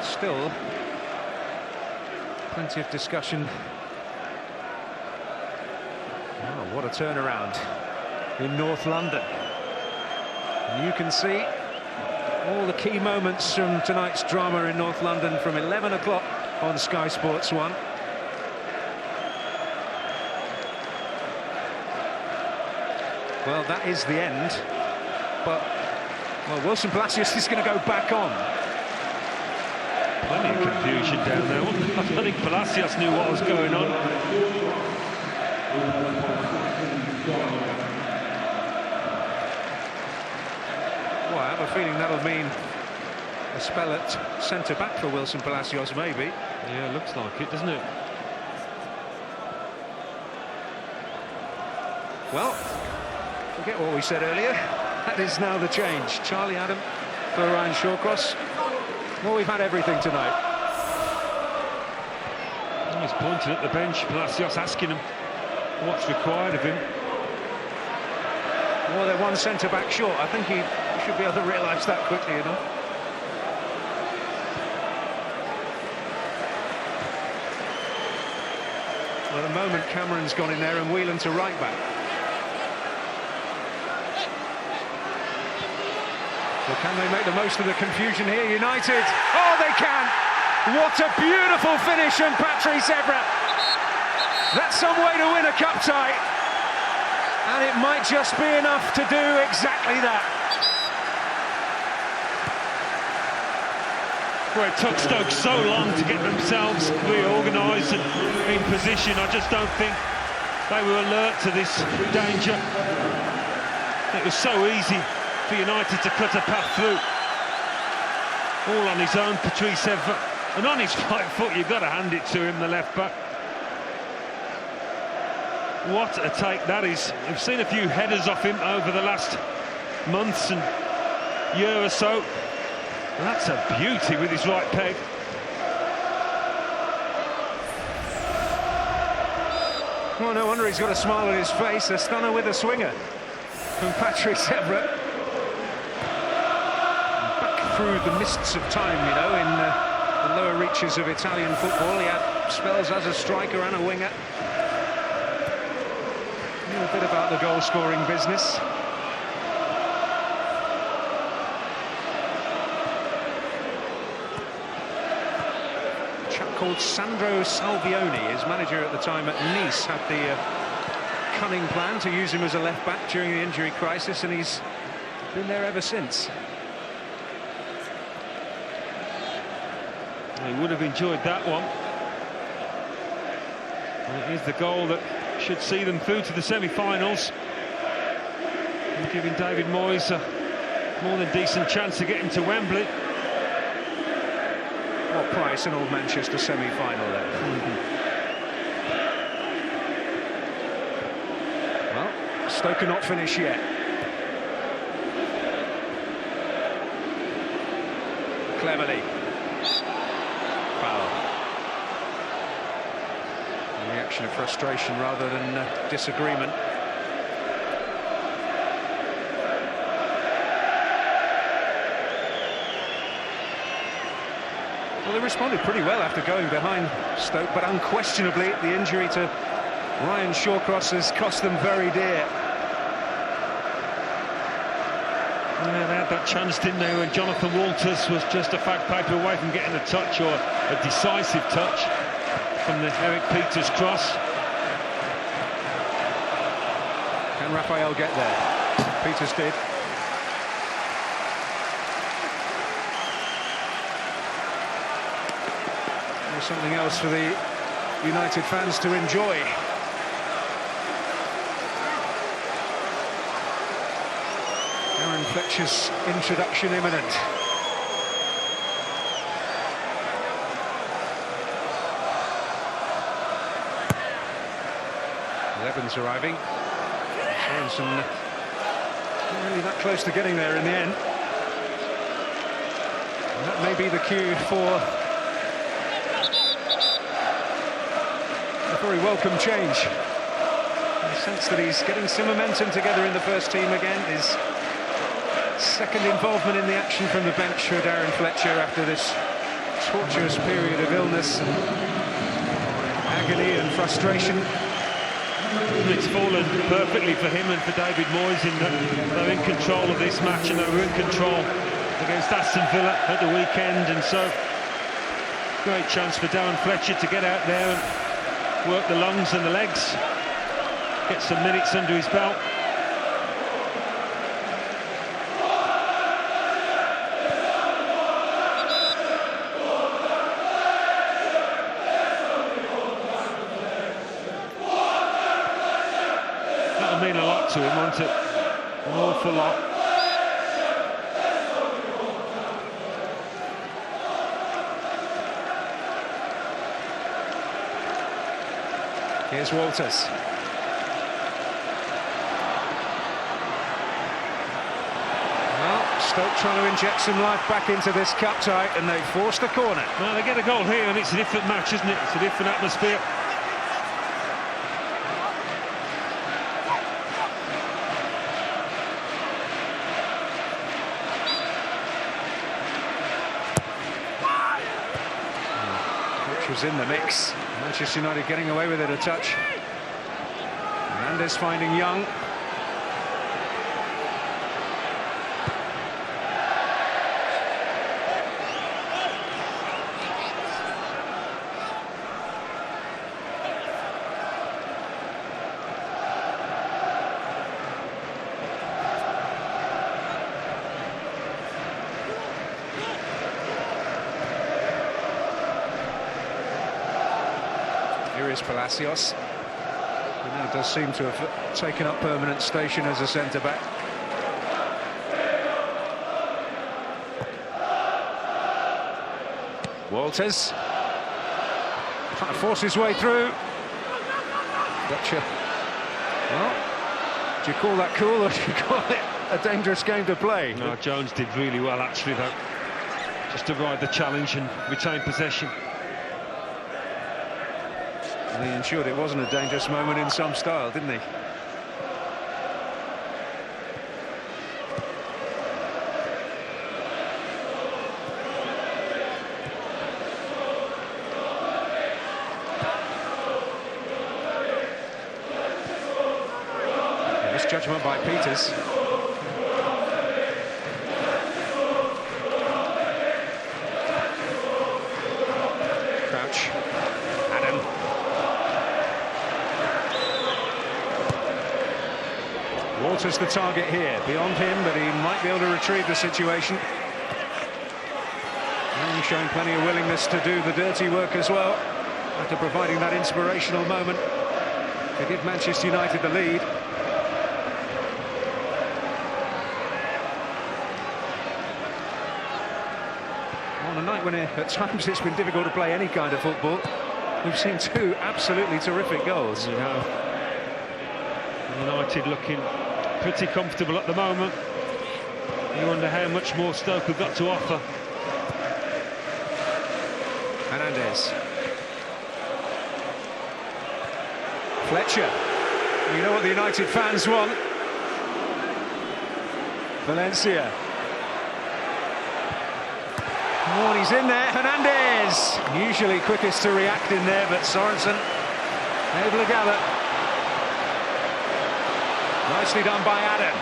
Still, plenty of discussion. Oh, what a turnaround in North London. And you can see all the key moments from tonight's drama in North London from 11 o'clock on Sky Sports 1. Well, that is the end. But, well, Wilson Palacios is going to go back on. Plenty of confusion down there. I think Palacios knew what was going on. Well, I have a feeling that'll mean a spell at centre-back for Wilson Palacios, maybe. Yeah, looks like it, doesn't it? Well, forget what we said earlier. That is now the change. Charlie Adam for Ryan Shawcross. Well, we've had everything tonight. He's pointing at the bench. Palacios asking him what's required of him. Well, they're one centre-back short. I think he should be able to realise that quickly enough. Well, at the moment, Cameron's gone in there and Whelan to right-back. Well, can they make the most of the confusion here, United? Oh, they can! What a beautiful finish from Patrice Evra. That's some way to win a cup tie. And it might just be enough to do exactly that. Well, it took Stoke so long to get themselves reorganised and in position. I just don't think they were alert to this danger. It was so easy for United to cut a path through. All on his own, Patrice Evra. And on his right foot, you've got to hand it to him, the left back. What a take that is. We've seen a few headers off him over the last months and year or so. That's a beauty with his right peg. Well, no wonder he's got a smile on his face. A stunner with a swinger from Patrice Evra. Back through the mists of time, you know, in the lower reaches of Italian football. He had spells as a striker and a winger. Knew a bit about the goal-scoring business. chap called Sandro Salvioni, his manager at the time at Nice, had the cunning plan to use him as a left-back during the injury crisis, and he's been there ever since. He would have enjoyed that one. And it is the goal that should see them through to the semi-finals, and giving David Moyes a more than decent chance to get him to Wembley. What price an old Manchester semi-final then? Well, Stoke are not finished yet. Cleverly. Foul. A reaction of frustration rather than disagreement. Well, they responded pretty well after going behind Stoke, but unquestionably the injury to Ryan Shawcross has cost them very dear. Yeah, they had that chance, didn't they, when Jonathan Walters was just a fag paper away from getting a touch, or a decisive touch, from the Eric Peters cross. Can Raphael get there? Peters did. Something else for the United fans to enjoy. Aaron Fletcher's introduction imminent. Levin's arriving. Sorensen not really that close to getting there in the end. And that may be the cue for a very welcome change. In the sense that he's getting some momentum together in the first team again. His second involvement in the action from the bench for Darren Fletcher after this torturous period of illness and agony and frustration. It's fallen perfectly for him and for David Moyes in that they're in control of this match, and they were in control against Aston Villa at the weekend, and so great chance for Darren Fletcher to get out there and work the lungs and the legs, get some minutes under his belt. That'll mean a lot to him, won't it? An awful lot. Here's Walters. Well, Stoke trying to inject some life back into this cup tie, and they forced the corner. Well, they get a goal here, and it's a different match, isn't it? It's a different atmosphere. Was in the mix. Manchester United getting away with it a touch. Hernandez finding Young. Here is Palacios, who now does seem to have taken up permanent station as a centre-back. Walters trying to force his way through. Gotcha. Well, do you call that cool, or do you call it a dangerous game to play? No, Jones did really well, actually, though, just to ride the challenge and retain possession. He ensured it wasn't a dangerous moment in some style, didn't he? Misjudgment by Peters. Crouch. Adam. Walter's the target here. Beyond him, but he might be able to retrieve the situation. And showing plenty of willingness to do the dirty work as well, after providing that inspirational moment to give Manchester United the lead. On a night when at times it's been difficult to play any kind of football, we've seen two absolutely terrific goals. United looking pretty comfortable at the moment. You wonder how much more Stoke have got to offer. Hernandez. Fletcher. You know what the United fans want. Valencia. Oh, and he's in there. Hernandez. Usually quickest to react in there, but Sorensen able to gather. Nicely done by Adam.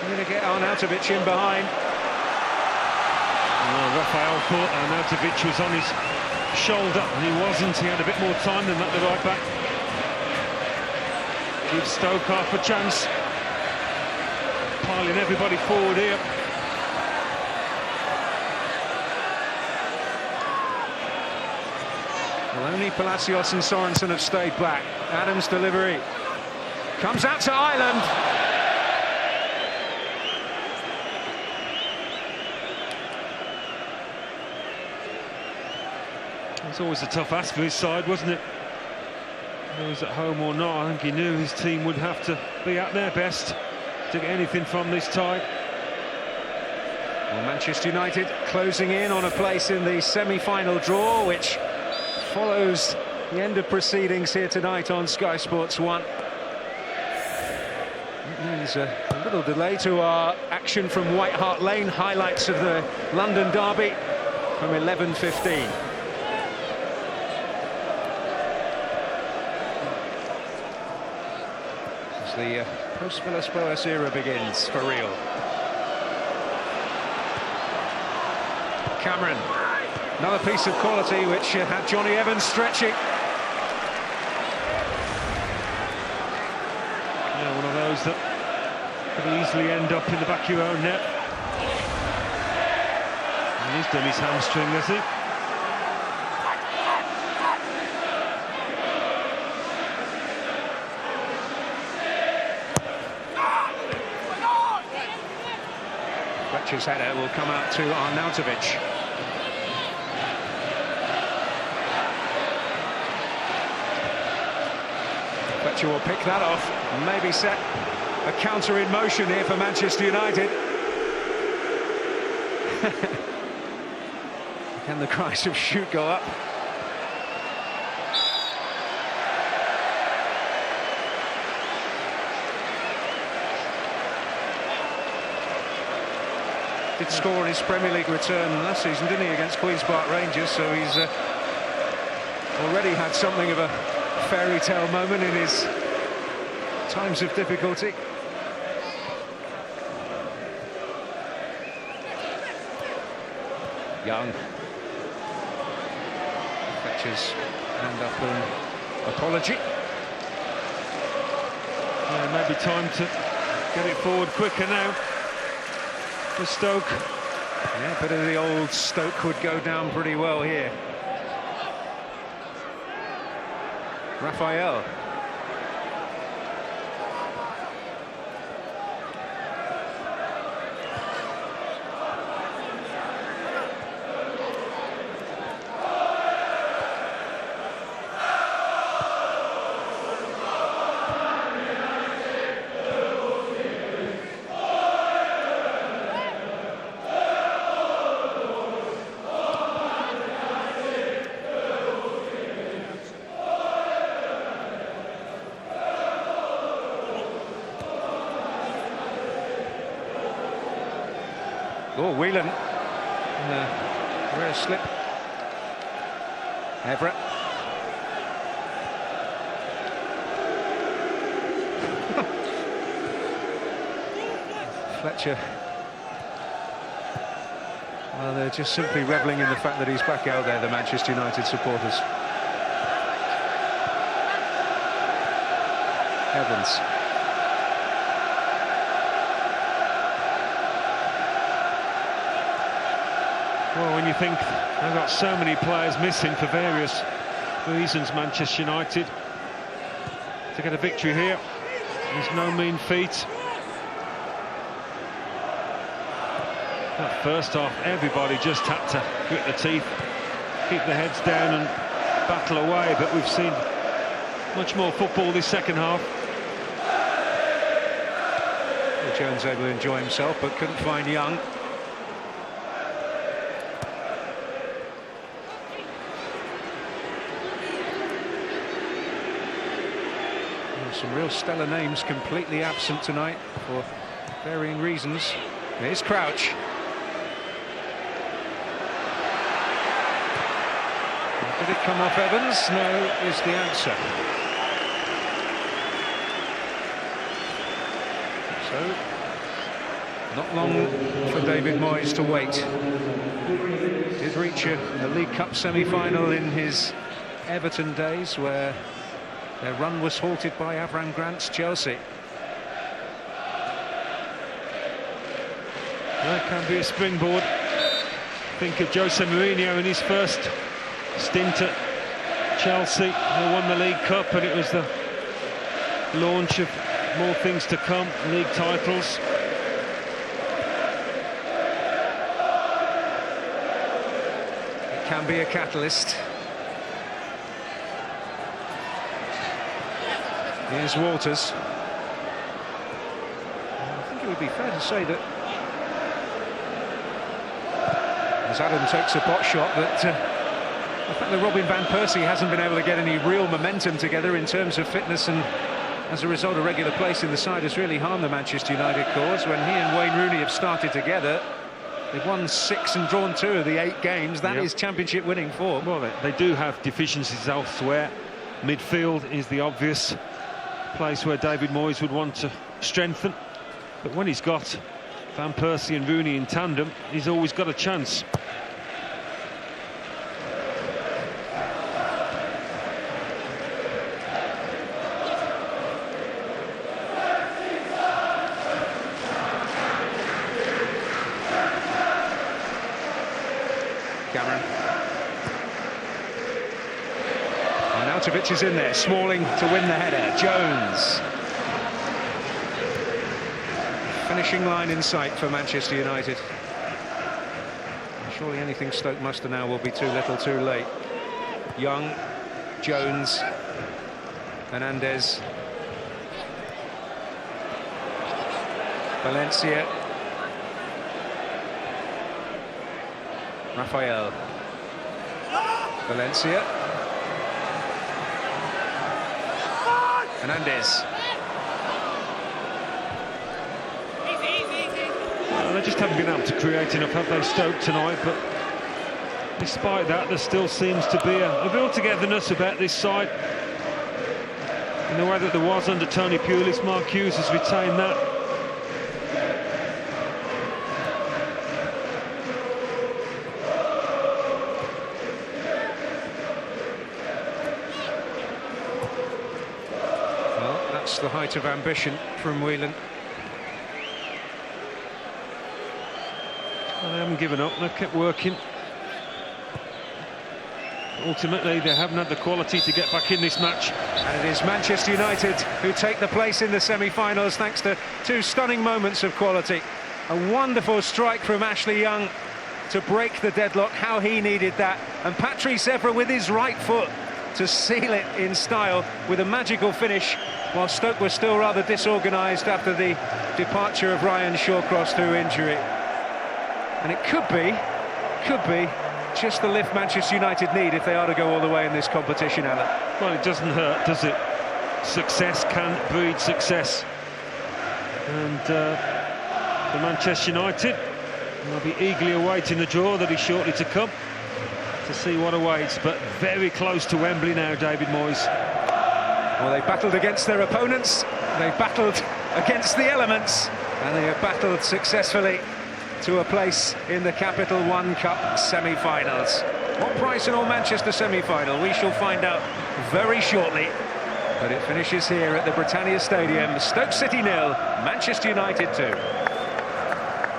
Going to get Arnautovic in behind. Well, Rafael thought Arnautovic was on his shoulder, and he wasn't. He had a bit more time than that, the right back. Gives Stoke half a chance. Piling everybody forward here. Well, only Palacios and Sorensen have stayed back. Adams' delivery comes out to Ireland. It's always a tough ask for his side, wasn't it? Whether he was at home or not, I think he knew his team would have to be at their best to get anything from this tie. Well, Manchester United closing in on a place in the semi-final draw, which follows the end of proceedings here tonight on Sky Sports 1. It means a little delay to our action from White Hart Lane. Highlights of the London derby from 11:15. As the post-Villas-Boas era begins for real. Cameron. Another piece of quality which had Johnny Evans stretching. Yeah, one of those that could easily end up in the back of your own net. And he's done his hamstring, has he? Fletcher's header will come out to Arnautovic. Fletcher will pick that off and maybe set a counter in motion here for Manchester United. Can the cries of shoot go up? Did score his Premier League return last season, didn't he, against Queen's Park Rangers, so he's already had something of a fairy tale moment in his times of difficulty. Young. Fetches hand up an apology. Yeah, maybe time to get it forward quicker now for Stoke. Yeah, but the old Stoke would go down pretty well here. Rafael. Oh, Whelan. Rare slip. Everett. Fletcher Well, they're just simply revelling in the fact that he's back out there, the Manchester United supporters. Evans. Well, when you think they've got so many players missing for various reasons, Manchester United, to get a victory here is no mean feat. That first half, everybody just had to grit their teeth, keep their heads down and battle away, but we've seen much more football this second half. Well, Jones able to enjoy himself, but couldn't find Young. Some real stellar names completely absent tonight for varying reasons. Here's Crouch. Did it come off Evans? No, is the answer. So, not long for David Moyes to wait. Did reach a League Cup semi-final in his Everton days, where their run was halted by Avram Grant's Chelsea. That can be a springboard. Think of Jose Mourinho in his first stint at Chelsea. They won the League Cup, and it was the launch of more things to come, league titles. It can be a catalyst. Here's Walters. I think it would be fair to say that as Adam takes a pot shot, that the fact that Robin van Persie hasn't been able to get any real momentum together in terms of fitness, and as a result a regular place in the side, has really harmed the Manchester United cause. When he and Wayne Rooney have started together, they've won 6 and drawn 2 of the 8 games. That is championship winning form. Well, they do have deficiencies elsewhere. Midfield is the obvious place where David Moyes would want to strengthen, but when he's got Van Persie and Rooney in tandem, he's always got a chance. Cameron. Arnautovic is in there, Smalling to win the header. Jones. Finishing line in sight for Manchester United. Surely anything Stoke muster now will be too little too late. Young, Jones, Hernandez, Valencia, Rafael, Valencia, Hernandez. Well, they just haven't been able to create enough, have they, Stoke tonight? But despite that, there still seems to be a real togetherness about this side, in the way that there was under Tony Pulis. Mark Hughes has retained that. Well, that's the height of ambition from Whelan. Well, they haven't given up, they've kept working. Ultimately, they haven't had the quality to get back in this match. And it is Manchester United who take the place in the semi-finals thanks to 2 stunning moments of quality. A wonderful strike from Ashley Young to break the deadlock, how he needed that. And Patrice Evra with his right foot to seal it in style with a magical finish, while Stoke was still rather disorganised after the departure of Ryan Shawcross through injury. And it could be just the lift Manchester United need if they are to go all the way in this competition, Alan. Well, it doesn't hurt, does it? Success can breed success. And for Manchester United, they'll be eagerly awaiting the draw that is shortly to come to see what awaits. But very close to Wembley now, David Moyes. Well, they battled against their opponents, they battled against the elements, and they have battled successfully to a place in the Capital One Cup semi-finals. What price in all Manchester semi-final? We shall find out very shortly. But it finishes here at the Britannia Stadium. Stoke City 0, Manchester United 2.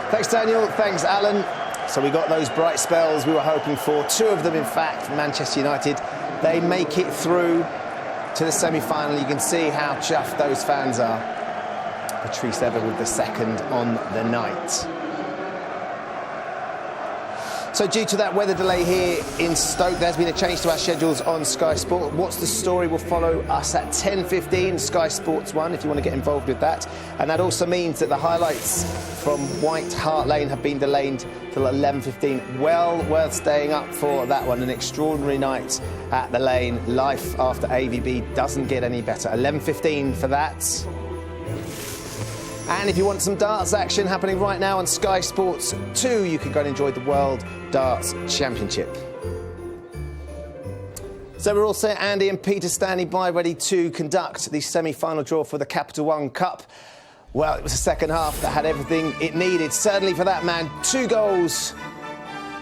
Thanks, Daniel. Thanks, Alan. So we got those bright spells we were hoping for. 2 of them, in fact, Manchester United. They make it through to the semi-final. You can see how chuffed those fans are. Patrice Evra with the second on the night. So due to that weather delay here in Stoke, there's been a change to our schedules on Sky Sport. What's the Story will follow us at 10:15, Sky Sports 1, if you want to get involved with that. And that also means that the highlights from White Hart Lane have been delayed till 11:15. Well worth staying up for that one. An extraordinary night at the Lane. Life after AVB doesn't get any better. 11:15 for that. And if you want some darts action happening right now on Sky Sports 2, you can go and enjoy the World Darts Championship. So we're all set, Andy and Peter standing by ready to conduct the semi-final draw for the Capital One Cup. Well, it was the second half that had everything it needed, certainly for that man. 2 goals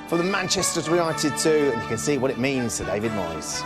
for the Manchester United 2, and you can see what it means to David Moyes.